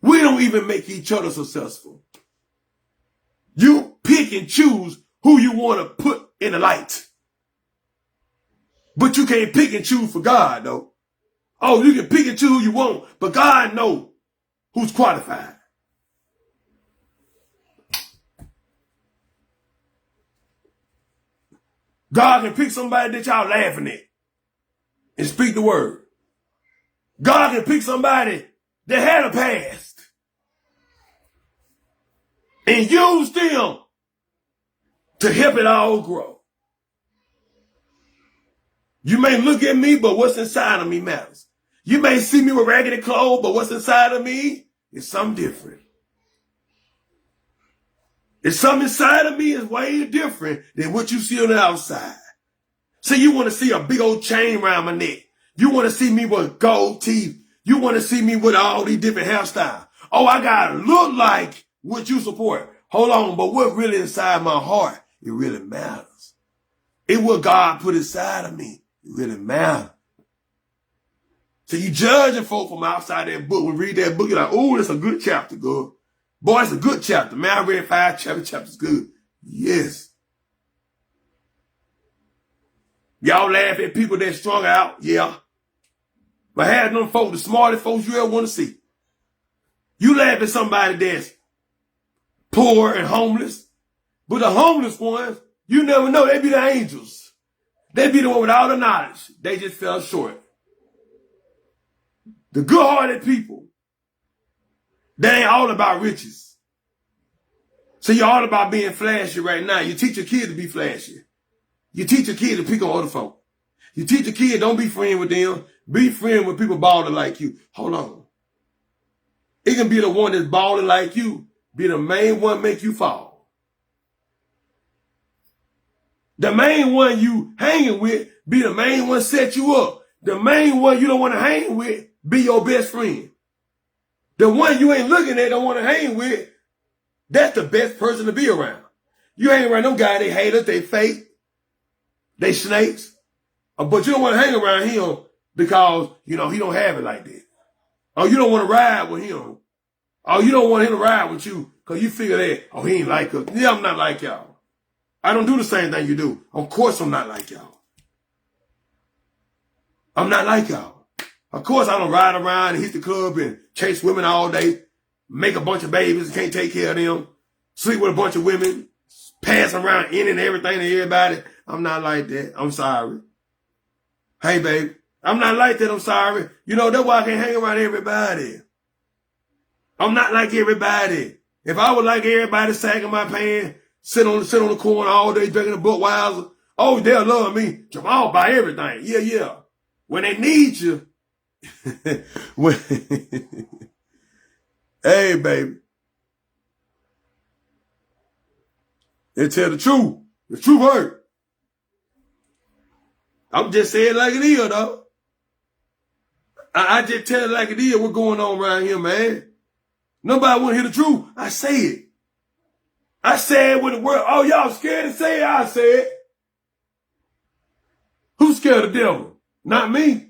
We don't even make each other successful. You pick and choose who you want to put in the light. But you can't pick and choose for God, though. Oh, you can pick and choose who you want, but God knows who's qualified. God can pick somebody that y'all laughing at and speak the word. God can pick somebody that had a past and use them to help it all grow. You may look at me, but what's inside of me matters. You may see me with raggedy clothes, but what's inside of me is something different. It's something inside of me is way different than what you see on the outside. So you want to see a big old chain around my neck. You want to see me with gold teeth. You want to see me with all these different hairstyles. Oh, I got to look like what you support. Hold on, but what really inside my heart, it really matters. It what God put inside of me, it really matters. So you judging folk from outside that book. When you read that book, you're like, oh, that's a good chapter, girl. Boy, it's a good chapter. Man, I read 5 chapters good. Yes. Y'all laugh at people that strung out. Yeah. But have them folks, the smartest folks you ever want to see. You laugh at somebody that's poor and homeless. But the homeless ones, you never know. They be the angels. They be the one with all the knowledge. They just fell short. The good-hearted people, they ain't all about riches. So you're all about being flashy right now. You teach your kid to be flashy. You teach your kid to pick on other folk. You teach your kid, don't be friend with them. Be friend with people balling like you. Hold on. It can be the one that's balling like you, be the main one make you fall. The main one you hanging with, be the main one set you up. The main one you don't want to hang with, be your best friend. The one you ain't looking at, don't want to hang with, that's the best person to be around. You hang around them guys, they haters, they fake, they snakes. But you don't want to hang around him because, you know, he don't have it like that. Or you don't want to ride with him. Or you don't want him to ride with you because you figure that, oh, he ain't like us. Yeah, I'm not like y'all. I don't do the same thing you do. Of course I'm not like y'all. I'm not like y'all. Of course I don't ride around and hit the club and chase women all day, make a bunch of babies, can't take care of them, sleep with a bunch of women, pass around in and everything to everybody. I'm not like that. I'm sorry. Hey, babe, I'm not like that. I'm sorry. You know, that's why I can't hang around everybody. I'm not like everybody. If I was like everybody, sagging my pants, sit on the corner all day drinking a Budweiser, oh, they'll love me. Jamal buy everything. Yeah, yeah. When they need you, hey, baby, they tell the truth. The truth hurt. I'm just saying it like it is, though. I just tell it like it is. What's going on around here, man? Nobody want to hear the truth. I say it. I say it with the word. Oh, y'all scared to say it? I say it. Who's scared of the devil? Not me.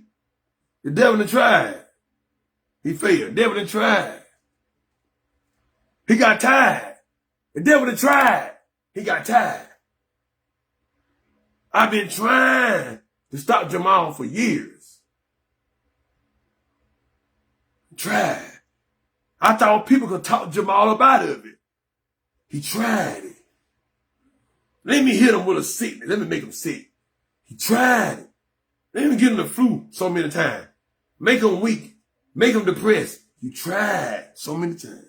The devil done tried. He failed. The devil done tried. He got tired. The devil done tried. He got tired. I've been trying to stop Jamal for years. Tried. I thought people could talk Jamal up out of it. He tried it. Let me hit him with a sickness. Let me make him sick. He tried it. Let me get him the flu so many times. Make him weak. Make him depressed. You tried so many times.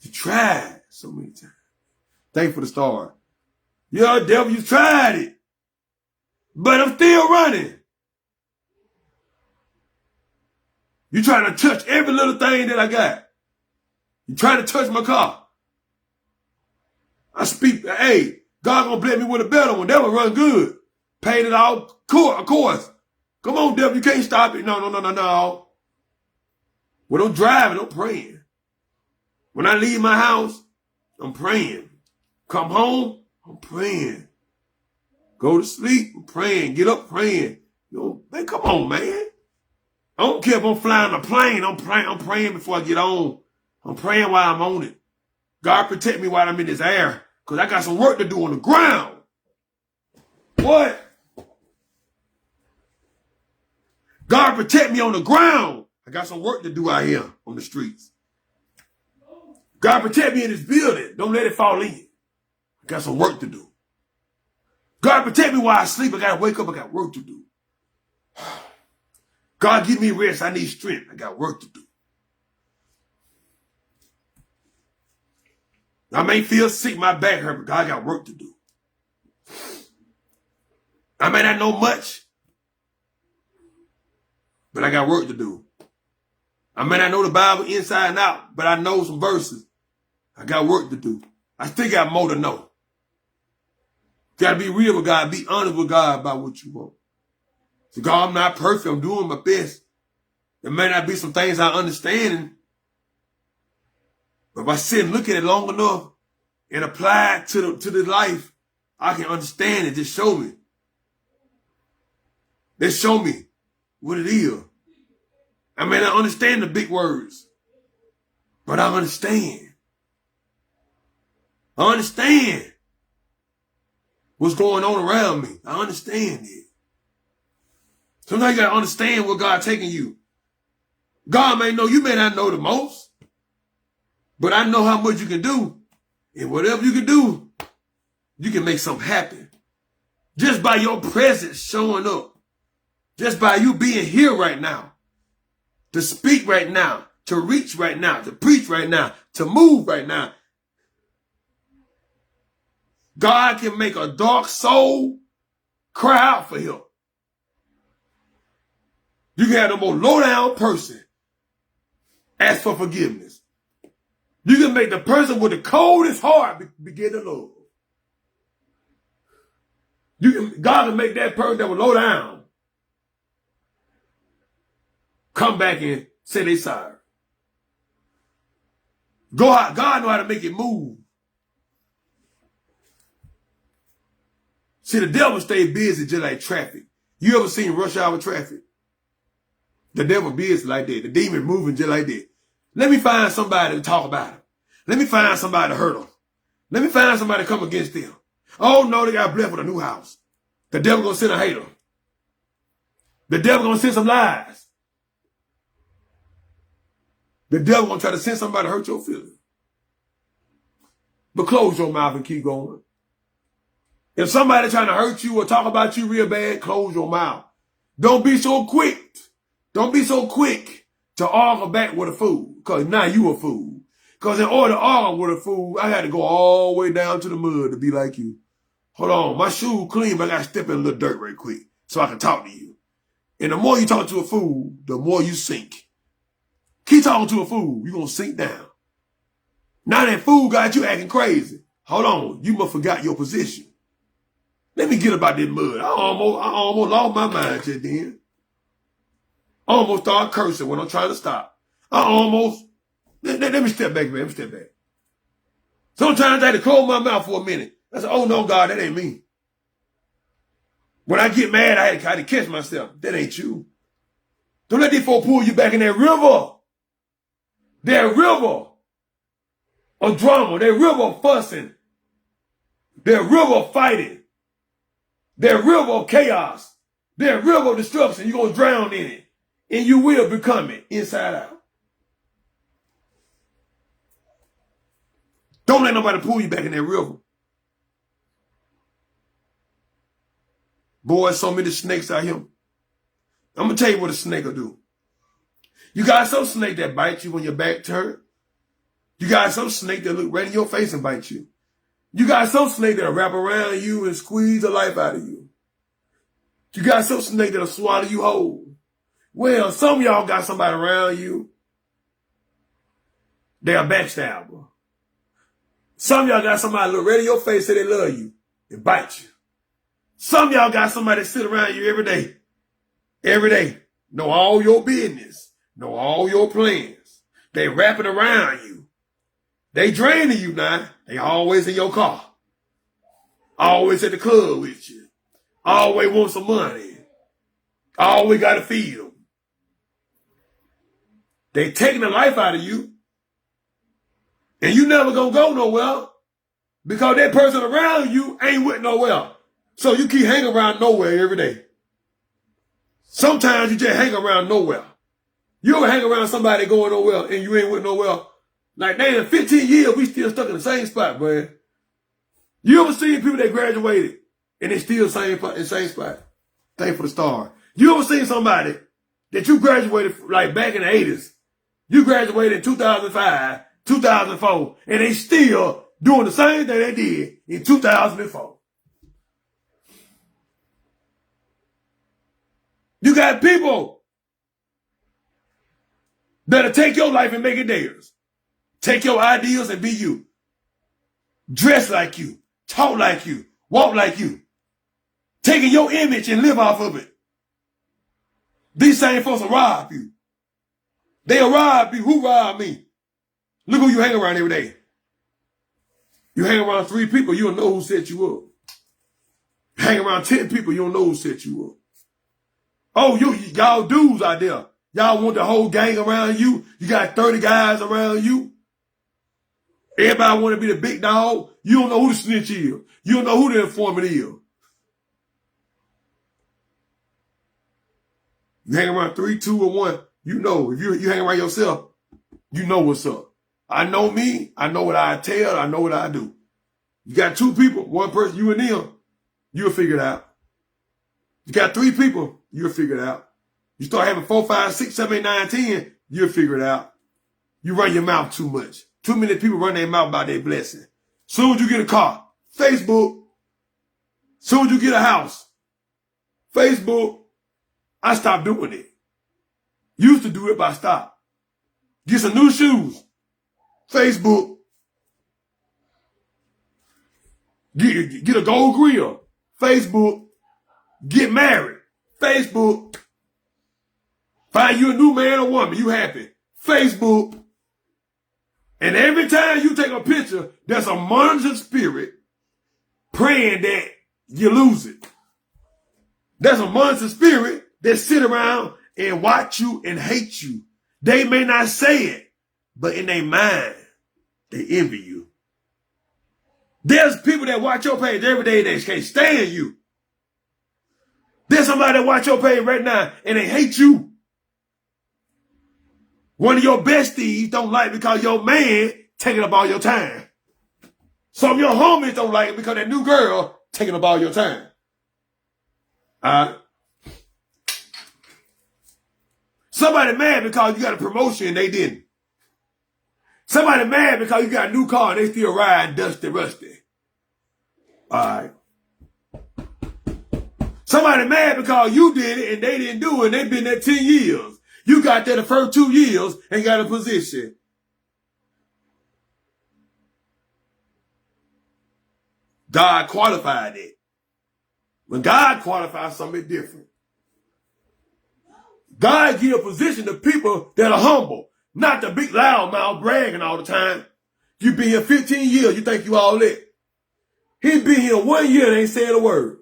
You tried so many times. Thank you for the star. Yeah, devil, you tried it. But I'm still running. You trying to touch every little thing that I got. You trying to touch my car. I speak, hey, God gonna bless me with a better one. That will run good. Paid it all, of course. Come on, devil, you can't stop it. No. When I'm driving, I'm praying. When I leave my house, I'm praying. Come home, I'm praying. Go to sleep, I'm praying. Get up, praying. You know, man, come on, man. I don't care if I'm flying a plane. I'm praying before I get on. I'm praying while I'm on it. God protect me while I'm in this air. Because I got some work to do on the ground. What? God protect me on the ground. I got some work to do out here on the streets. God protect me in this building. Don't let it fall in. I got some work to do. God protect me while I sleep. I got to wake up. I got work to do. God give me rest. I need strength. I got work to do. I may feel sick. My back hurt, but God got work to do. I may not know much, but I got work to do. I may not know the Bible inside and out, but I know some verses. I got work to do. I still got more to know. Got to be real with God. Be honest with God about what you want. So God, I'm not perfect. I'm doing my best. There may not be some things I understand. But if I sit and look at it long enough and apply it to the life, I can understand it. Just show me. Just show me what it is. I may not understand the big words, but I understand. I understand what's going on around me. I understand it. Sometimes you got to understand where God's taking you. God may know, you may not know the most, but I know how much you can do. And whatever you can do, you can make something happen. Just by your presence showing up. Just by you being here right now. To speak right now. To reach right now. To preach right now. To move right now. God can make a dark soul cry out for help. You can have the most low-down person ask for forgiveness. You can make the person with the coldest heart begin to love. God can make that person that was low down come back and say they sorry. God know how to make it move. See, the devil stay busy just like traffic. You ever seen rush hour traffic? The devil busy like that. The demon moving just like that. Let me find somebody to talk about him. Let me find somebody to hurt them. Let me find somebody to come against them. Oh no, they got blessed with a new house. The devil gonna send a hater. The devil gonna send some lies. The devil gonna try to send somebody to hurt your feelings. But close your mouth and keep going. If somebody trying to hurt you or talk about you real bad, close your mouth. Don't be so quick. Don't be so quick to argue back with a fool. Because now you a fool. Because in order to argue with a fool, I had to go all the way down to the mud to be like you. Hold on, my shoe clean, but I got to step in a little dirt right quick so I can talk to you. And the more you talk to a fool, the more you sink. Keep talking to a fool, you're going to sink down. Now that fool got you acting crazy. Hold on, you must forgot your position. Let me get about this mud. I almost lost my mind just then. I almost start cursing when I'm trying to stop. Let me step back, man. Let me step back. Sometimes I had to close my mouth for a minute. I said, oh no, God, that ain't me. When I get mad, I had to catch myself. That ain't you. Don't let these folks pull you back in that river. That river of drama. That river of fussing. That river of fighting. That river of chaos. That river of destruction. You're going to drown in it. And you will become it inside out. Don't let nobody pull you back in that river. Boy, so many snakes out here. I'm going to tell you what a snake will do. You got some snake that bite you when your back turned. You got some snake that look right in your face and bite you. You got some snake that'll wrap around you and squeeze the life out of you. You got some snake that'll swallow you whole. Well, some of y'all got somebody around you. They're a backstabber. Some of y'all got somebody look right in your face say they love you and bite you. Some of y'all got somebody that sit around you every day. Every day. Know all your business. Know all your plans. They wrapping around you. They draining you now. They always in your car. Always at the club with you. Always want some money. Always got to feed them. They taking the life out of you. And you never gonna go nowhere. Because that person around you ain't with nowhere. So you keep hanging around nowhere every day. Sometimes you just hang around nowhere. You ever hang around somebody going nowhere and you ain't with nowhere? Like, damn, 15 years, we still stuck in the same spot, bro. You ever seen people that graduated and they still in the same spot? Thank for the star. You ever seen somebody that you graduated like back in the 80s? You graduated in 2005, 2004, and they still doing the same thing they did in 2004. You got people Better take your life and make it theirs. Take your ideals and be you. Dress like you. Talk like you. Walk like you. Taking your image and live off of it. These same folks will rob you. They'll rob you. Who robbed me? Look who you hang around every day. You hang around 3 people, you don't know who set you up. Hang around 10 people, you don't know who set you up. Oh, y'all dudes out there. Y'all want the whole gang around you. You got 30 guys around you. Everybody want to be the big dog. You don't know who the snitch is. You don't know who the informant is. You hang around 3, 2, or 1. You know. If you hang around yourself, you know what's up. I know me. I know what I tell. I know what I do. You got 2 people, 1 person, you and them, you'll figure it out. You got 3 people, you'll figure it out. You start having 4, 5, 6, 7, 8, 9, 10, you'll figure it out. You run your mouth too much. Too many people run their mouth about their blessing. Soon as you get a car, Facebook. Soon as you get a house, Facebook. I stopped doing it. Used to do it, but I stopped. Get some new shoes, Facebook. Get a gold grill, Facebook. Get married, Facebook. Find you a new man or woman, you happy, Facebook. And every time you take a picture, there's a monitoring spirit praying that you lose it. There's a monitoring spirit that sit around and watch you and hate you. They may not say it, but in their mind, they envy you. There's people that watch your page every day that can't stand you. There's somebody that watch your page right now and they hate you. One of your besties don't like because your man taking up all your time. Some of your homies don't like it because that new girl taking up all your time. Somebody mad because you got a promotion and they didn't. Somebody mad because you got a new car and they still ride dusty, rusty. Alright. Somebody mad because you did it and they didn't do it and they've been there 10 years. You got there the first 2 years and got a position. God qualified it. When God qualifies something different. God give a position to people that are humble, not the big loud mouth bragging all the time. You been here 15 years, you think you all that. He been here 1 year and ain't said a word.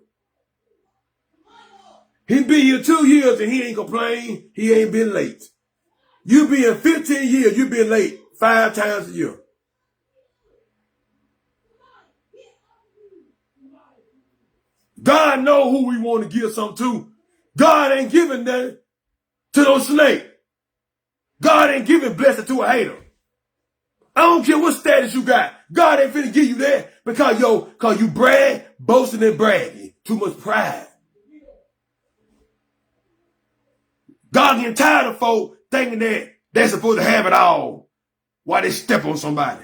He been here 2 years and he ain't complained. He ain't been late. You been here 15 years, you been late 5 times a year. God know who we want to give something to. God ain't giving that to those snakes. God ain't giving blessing to a hater. I don't care what status you got. God ain't finna give you that because you brag, boasting and bragging. Too much pride. God getting tired of folk thinking that they're supposed to have it all while they step on somebody.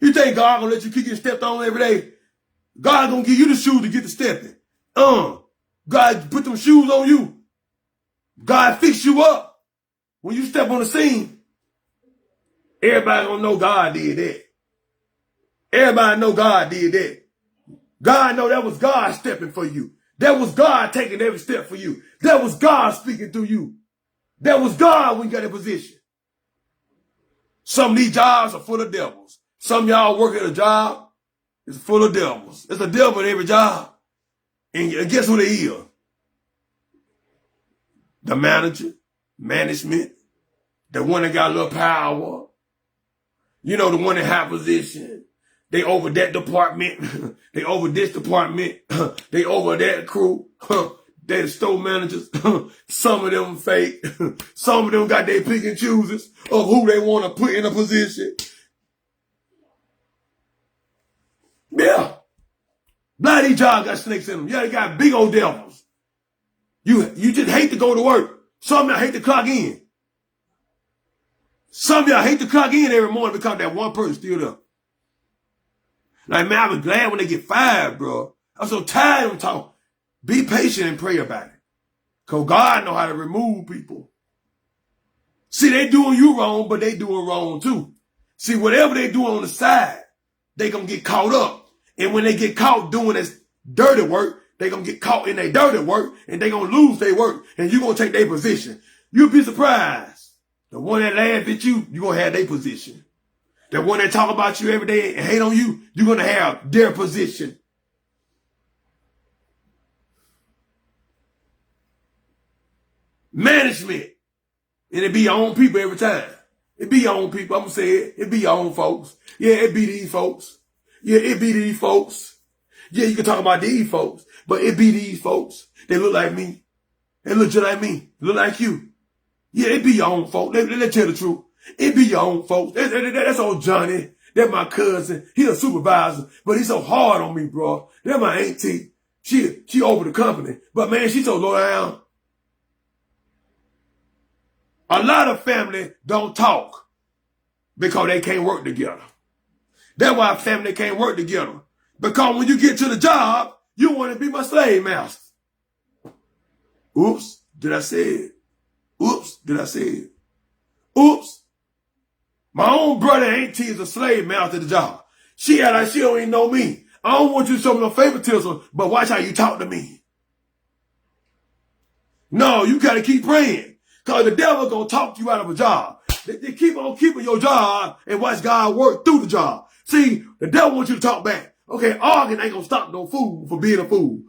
You think God gonna let you keep getting stepped on every day? God gonna give you the shoes to get the stepping. God put them shoes on you. God fix you up when you step on the scene. Everybody gonna know God did that. Everybody know God did that. God know that was God stepping for you. That was God taking every step for you. That was God speaking through you. That was God when you got in position. Some of these jobs are full of devils. Some of y'all work at a job, it's full of devils. There's a devil in every job. And guess who they is? The manager, management, the one that got a little power. You know, the one in high position. They over that department. They over this department. They over that crew. They the store managers. Some of them fake. Some of them got their pick and chooses of who they want to put in a position. Yeah. Bloody jobs got snakes in them. Yeah, they got big old devils. You just hate to go to work. Some of y'all hate to clock in. Some of y'all hate to clock in every morning because that one person still there. Like, man, I was glad when they get fired, bro. I'm so tired of them talking. Be patient and pray about it. Because God know how to remove people. See, they doing you wrong, but they doing wrong too. See, whatever they do on the side, they gonna get caught up. And when they get caught doing this dirty work, they gonna get caught in their dirty work and they gonna lose their work and you gonna take their position. You'll be surprised. The one that laugh at you, you gonna have their position. The one that talk about you every day and hate on you, you're gonna have their position. Management. And it be your own people every time. It be your own people. I'm gonna say it. It be your own folks. Yeah, it be these folks. Yeah, it be these folks. Yeah, you can talk about these folks, but it be these folks. They look like me. They look just like me. Look like you. Yeah, it be your own folks. Let's tell the truth. It be your own folks. That's old Johnny. That's my cousin. He a supervisor, but he's so hard on me, bro. That's my auntie. She over the company. But man, she so low down. A lot of family don't talk because they can't work together. That's why family can't work together. Because when you get to the job, you want to be my slave master. Oops, did I say it? Oops, did I say it? Oops. My own brother auntie is a slave master at the job. She act like she don't even know me. I don't want you to show me no favoritism, but watch how you talk to me. No, you got to keep praying. Because the devil going to talk you out of a job. They keep on keeping your job and watch God work through the job. See, the devil wants you to talk back. Okay, arguing ain't going to stop no fool for being a fool.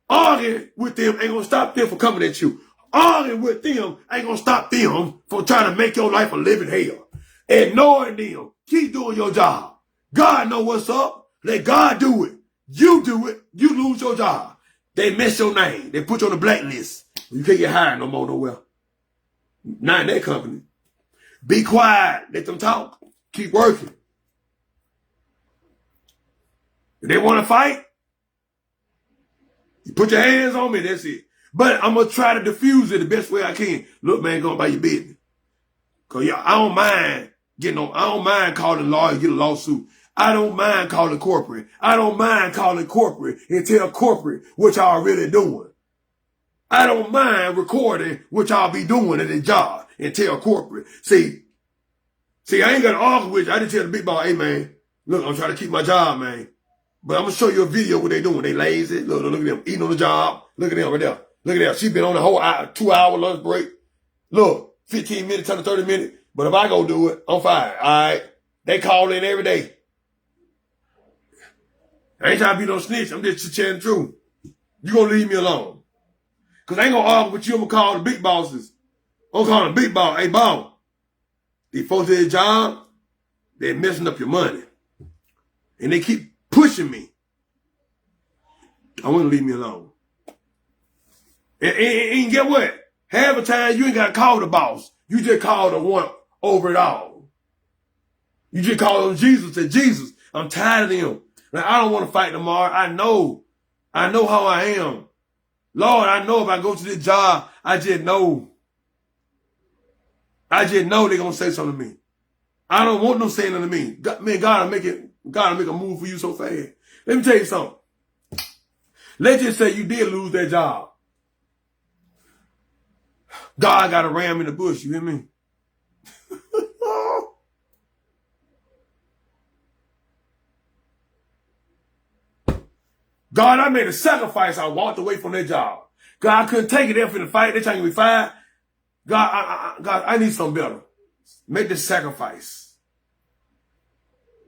Arguing with them ain't going to stop them from coming at you. Arguing with them ain't going to stop them from trying to make your life a living hell. Ignoring them. Keep doing your job. God know what's up. Let God do it. You do it. You lose your job. They mess your name. They put you on the blacklist. You can't get hired no more nowhere. Not in that company. Be quiet. Let them talk. Keep working. If they want to fight, you put your hands on me. That's it. But I'm going to try to diffuse it the best way I can. Look, man, go about your business. Because I don't mind I don't mind calling lawyer, get a lawsuit. I don't mind calling corporate. I don't mind calling corporate and tell corporate what y'all really doing. I don't mind recording what y'all be doing at the job and tell corporate. See, I ain't got to argue with you. I just tell the big boss, hey, man, look, I'm trying to keep my job, man. But I'm going to show you a video of what they doing. They lazy. Look at them eating on the job. Look at them right there. Look at that. She been on the whole 2-hour lunch break. Look, 15 minutes, 30 minutes. But if I go do it, I'm fine. All right. They call in every day. I ain't trying to be no snitch. I'm just telling the truth. You going to leave me alone. Because I ain't going to argue with you. I'm going to call the big bosses. I'm going to call the big boss. Hey, boss. These folks at their job, they're messing up your money. And they keep pushing me. I want to leave me alone. And get what? Half the time, you ain't got to call the boss. You just call the one over it all. You just call him Jesus. Say, Jesus, I'm tired of him. Like, I don't want to fight tomorrow. I know how I am. Lord, I know if I go to this job, I just know they're going to say something to me. I don't want them saying nothing to me. God will make a move for you so fast. Let me tell you something. Let's just say you did lose that job. God got a ram in the bush, you hear me? God, I made a sacrifice. I walked away from that job. God, I couldn't take it there for the fight. They're trying to be fired. God, I need something better. Make this sacrifice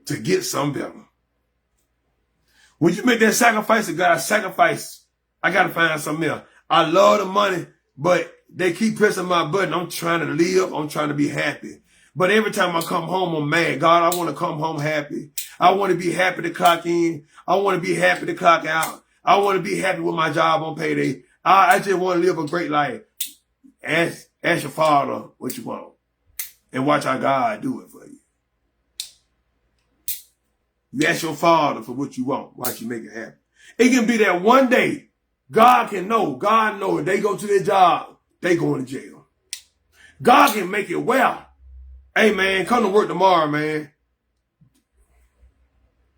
to get something better. When you make that sacrifice to God, I got to find something else. I love the money, but they keep pressing my button. I'm trying to live. I'm trying to be happy. But every time I come home, I'm mad. God, I want to come home happy. I want to be happy to clock in. I want to be happy to clock out. I want to be happy with my job on payday. I just want to live a great life. Ask your father what you want. And watch how God do it for you. You ask your father for what you want. Watch you make it happen. It can be that one day God know if they go to their job, they going to jail. God can make it well. Hey, man, come to work tomorrow, man.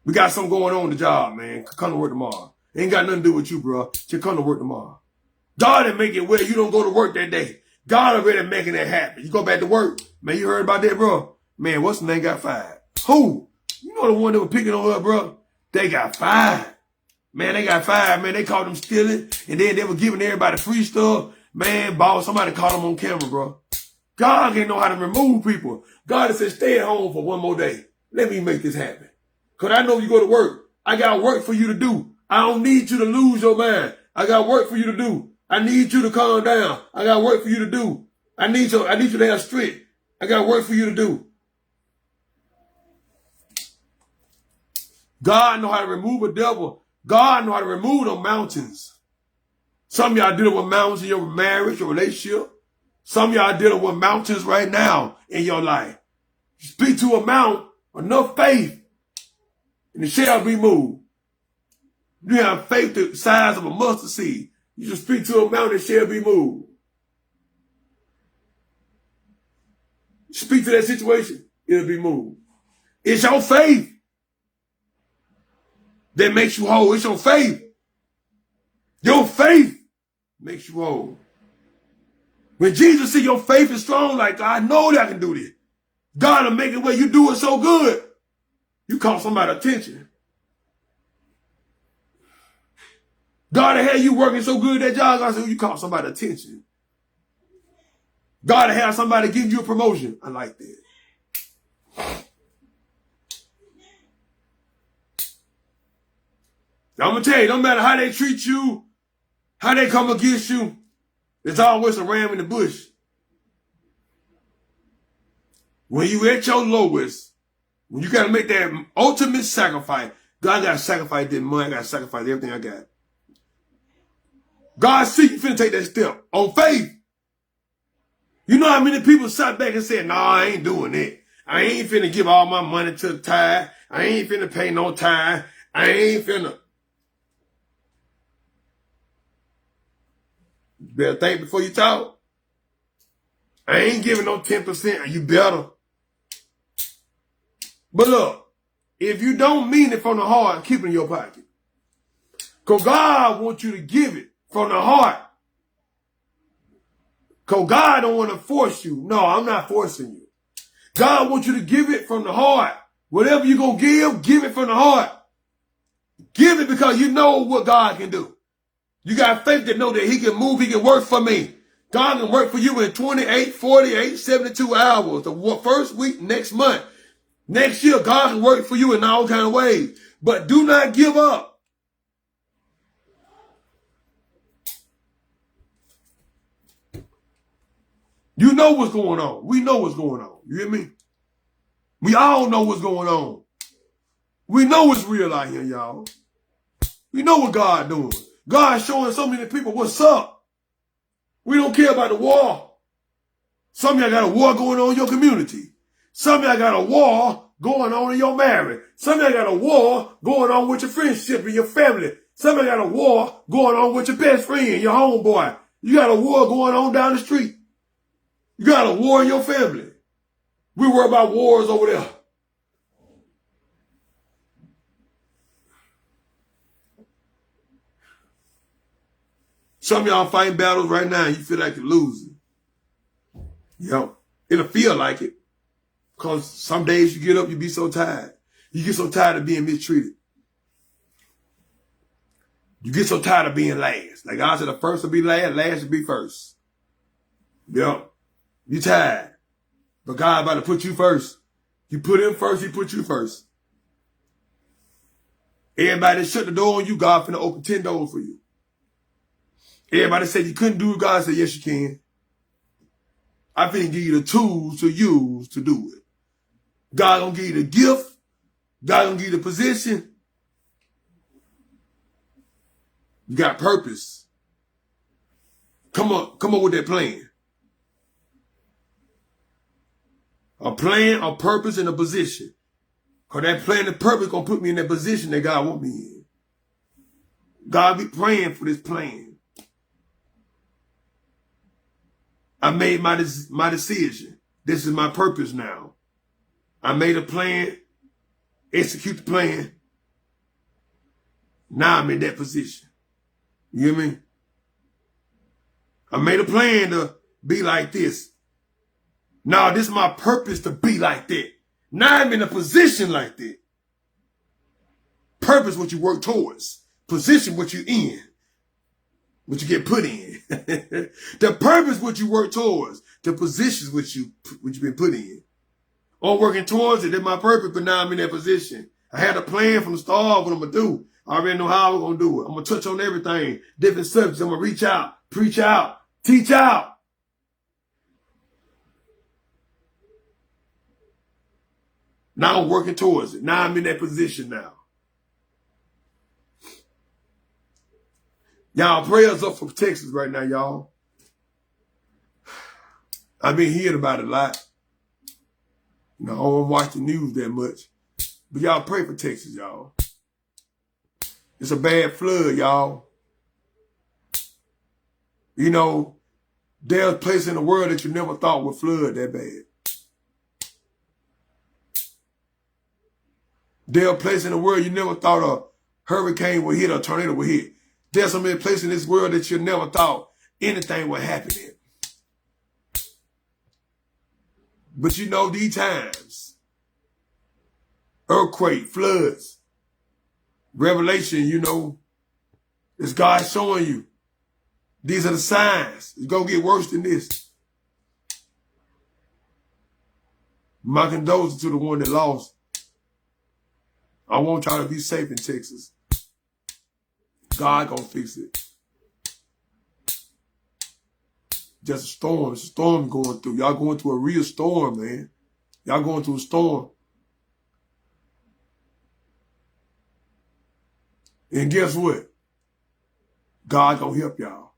We got something going on the job, man. Come to work tomorrow. Ain't got nothing to do with you, bro. Just come to work tomorrow. God didn't make it well. You don't go to work that day. God already making that happen. You go back to work. Man, you heard about that, bro? Man, what's the name got fired? Who? You know the one that was picking on her, bro? They got fired. Man, they got fired. Man, they caught them stealing. And then they were giving everybody free stuff. Man, boss, somebody caught them on camera, bro. God can know how to remove people. God has said, stay at home for one more day. Let me make this happen. Because I know you go to work. I got work for you to do. I don't need you to lose your mind. I got work for you to do. I need you to calm down. I got work for you to do. I need you to have strength. I got work for you to do. God know how to remove a devil. God know how to remove them mountains. Some of y'all dealing with mountains in your marriage or relationship. Some of y'all dealing with mountains right now in your life. You speak to a mountain, enough faith, and it shall be moved. You have faith the size of a mustard seed. You just speak to a mountain, it shall be moved. Speak to that situation, it'll be moved. It's your faith that makes you whole. It's your faith. Your faith makes you whole. When Jesus see your faith is strong, like, I know that I can do this. God will make it where you do it so good, you caught somebody's attention. God will have you working so good at that job, God said, you caught somebody's attention. God will have somebody give you a promotion. I like that. I'm going to tell you, no matter how they treat you, how they come against you, there's always a ram in the bush. When you at your lowest, when you got to make that ultimate sacrifice, God got to sacrifice this money, I got to sacrifice everything I got. God see you finna take that step on faith. You know how many people sat back and said, no, I ain't doing it. I ain't finna give all my money to the tithe. I ain't finna pay no tithe. I ain't finna. You better think before you talk. I ain't giving no 10%. You better. But look, if you don't mean it from the heart, keep it in your pocket. Because God wants you to give it from the heart. Because God don't want to force you. No, I'm not forcing you. God wants you to give it from the heart. Whatever you're going to give it from the heart. Give it because you know what God can do. You got faith to know that he can move, he can work for me. God can work for you in 28, 48, 72 hours. The first week, next month. Next year, God can work for you in all kinds of ways. But do not give up. You know what's going on. We know what's going on. You hear me? We all know what's going on. We know it's real out here, y'all. We know what God doing. God's showing so many people what's up. We don't care about the war. Some of y'all got a war going on in your community. Some of y'all got a war going on in your marriage. Some of y'all got a war going on with your friendship and your family. Some of y'all got a war going on with your best friend, your homeboy. You got a war going on down the street. You got a war in your family. We worry about wars over there. Some of y'all fighting battles right now and you feel like you're losing. It'll feel like it. Because some days you get up, you be so tired. You get so tired of being mistreated. You get so tired of being last. Like God said, the first will be last will be first. You tired. But God about to put you first. You put him first, he put you first. Everybody that shut the door on you, God finna open 10 doors for you. Everybody said you couldn't do it, God said, yes, you can. I finna give you the tools to use to do it. God gonna give you the gift. God gonna give you the position. You got purpose. Come on with that plan. A plan, a purpose, and a position. Because that plan and purpose gonna put me in that position that God want me in. God be praying for this plan. I made my decision. This is my purpose now. I made a plan, execute the plan. Now I'm in that position. You hear me? I made a plan to be like this. No, this is my purpose to be like that. Now I'm in a position like that. Purpose what you work towards. Position what you in. What you get put in. The purpose what you work towards. The positions what you've been put in. I'm working towards it. That's my purpose, but now I'm in that position. I had a plan from the start what I'm going to do. I already know how I'm going to do it. I'm going to touch on everything. Different subjects. I'm going to reach out, preach out, teach out. Now I'm working towards it. Now I'm in that position now. Y'all, prayers up for Texas right now, y'all. I've been hearing about it a lot. You know, I don't watch the news that much. But y'all pray for Texas, y'all. It's a bad flood, y'all. You know, there's a place in the world that you never thought would flood that bad. There's a place in the world you never thought a hurricane would hit or a tornado would hit. There's so many places in this world that you never thought anything would happen in. But you know, these times, earthquake, floods, revelation, you know, it's God showing you. These are the signs. It's going to get worse than this. My condolences to the one that lost. I want y'all to be safe in Texas. God gonna fix it. Just a storm. It's a storm going through. Y'all going through a real storm, man. Y'all going through a storm. And guess what? God gonna help y'all.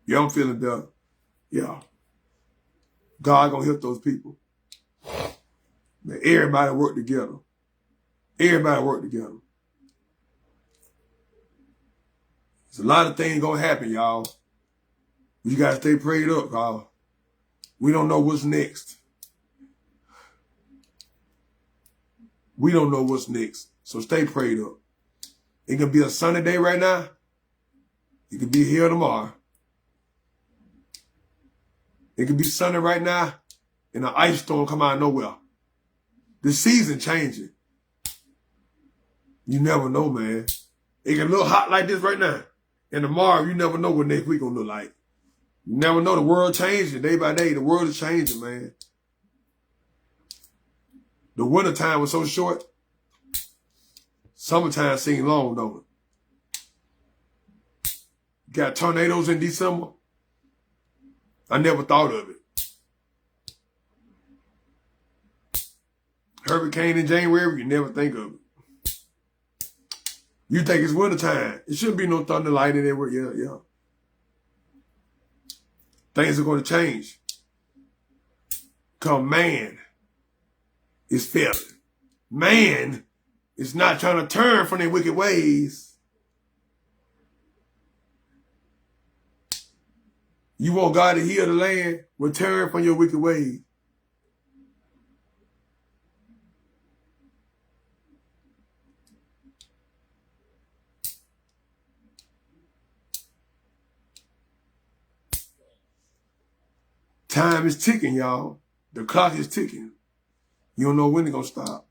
Yeah, I'm feeling better. Yeah. God gonna help those people. Man, everybody work together. Everybody work together. There's a lot of things gonna happen, y'all. You gotta stay prayed up, y'all. We don't know what's next. We don't know what's next. So stay prayed up. It can be a sunny day right now. It could be here tomorrow. It could be sunny right now and an ice storm come out of nowhere. The season changing. You never know, man. It can look hot like this right now. And tomorrow, you never know what next week gonna look like. You never know. The world changing day by day. The world is changing, man. The winter time was so short. Summertime seemed long, don't it? Got tornadoes in December. I never thought of it. Hurricane in January, you never think of it. You think it's wintertime. It shouldn't be no thunder, lightning everywhere. Yeah. Things are going to change. Because man is failing. Man is not trying to turn from their wicked ways. You want God to heal the land? Well, turn from your wicked ways. Time is ticking, y'all. The clock is ticking. You don't know when it's going to stop.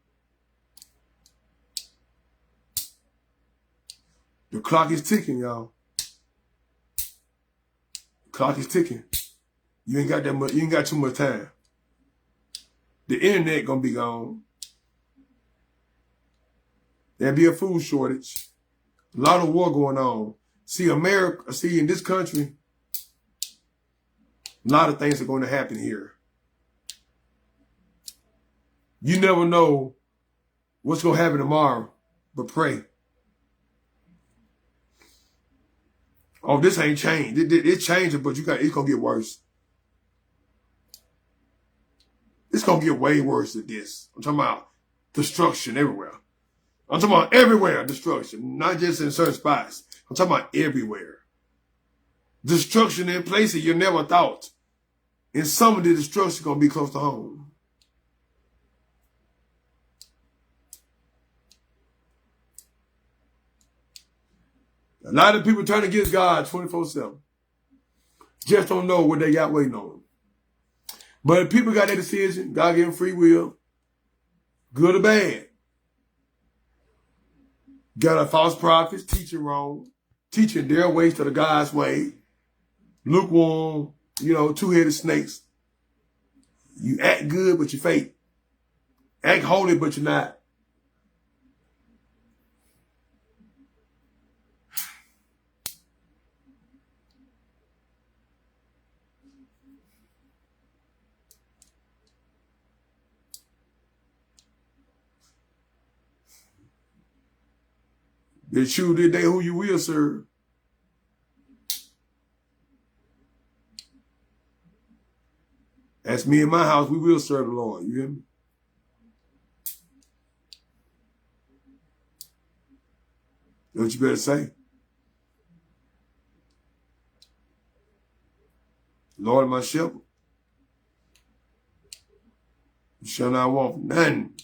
The clock is ticking, y'all. The clock is ticking. You ain't got that much. You ain't got too much time. The internet going to be gone. There'll be a food shortage. A lot of war going on. See, in this country, a lot of things are going to happen here. You never know what's going to happen tomorrow, but pray. Oh, this ain't changed. It's changing, but it's going to get worse. It's going to get way worse than this. I'm talking about destruction everywhere. I'm talking about everywhere destruction, not just in certain spots. I'm talking about everywhere. Destruction in places you never thought. And some of the destruction going to be close to home. A lot of people turn against God 24/7. Just don't know what they got waiting on them. But if people got their decision, God gave them free will, good or bad. Got a false prophets teaching wrong, teaching their ways to the God's way, lukewarm, two-headed snakes. You act good, but you're fake. Act holy, but you're not. They choose this day who you will serve. That's me and my house, we will serve the Lord. You hear me? Know what you better say? Lord, my shepherd. You shall not want nothing.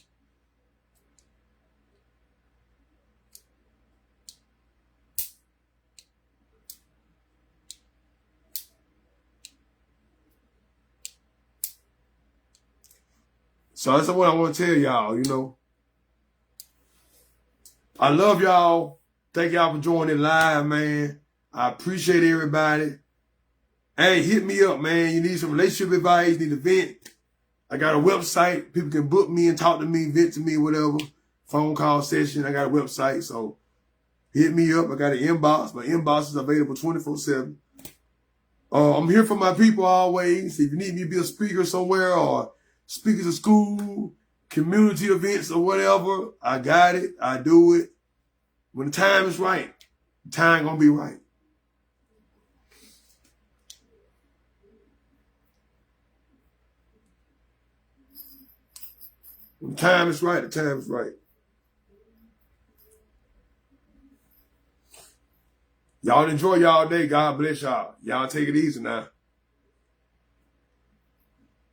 So that's what I want to tell y'all, I love y'all. Thank y'all for joining live, man. I appreciate everybody. Hey, hit me up, man. You need some relationship advice, need a vent. I got a website. People can book me and talk to me, vent to me, whatever. Phone call session. I got a website, so hit me up. I got an inbox. My inbox is available 24/7. I'm here for my people always. If you need me to be a speaker somewhere or speakers of school, community events or whatever, I got it. I do it. When the time is right, the time gonna be right. When the time is right, the time is right. Y'all enjoy y'all day. God bless y'all. Y'all take it easy now.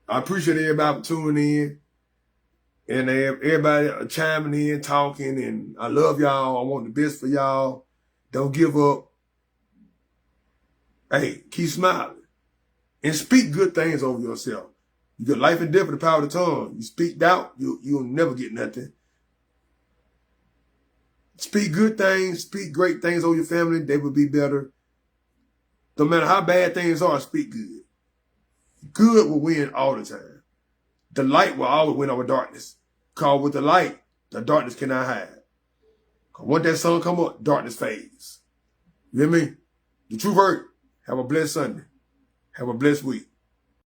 I appreciate everybody for tuning in. And everybody chiming in, talking. And I love y'all. I want the best for y'all. Don't give up. Hey, keep smiling. And speak good things over yourself. You got life and death in the power of the tongue. You speak doubt, you'll never get nothing. Speak good things. Speak great things over your family. They will be better. No matter how bad things are, speak good. Good will win all the time. The light will always win over darkness. Because with the light, the darkness cannot hide. Because once that sun come up, darkness fades. You hear me? The True Word. Have a blessed Sunday. Have a blessed week.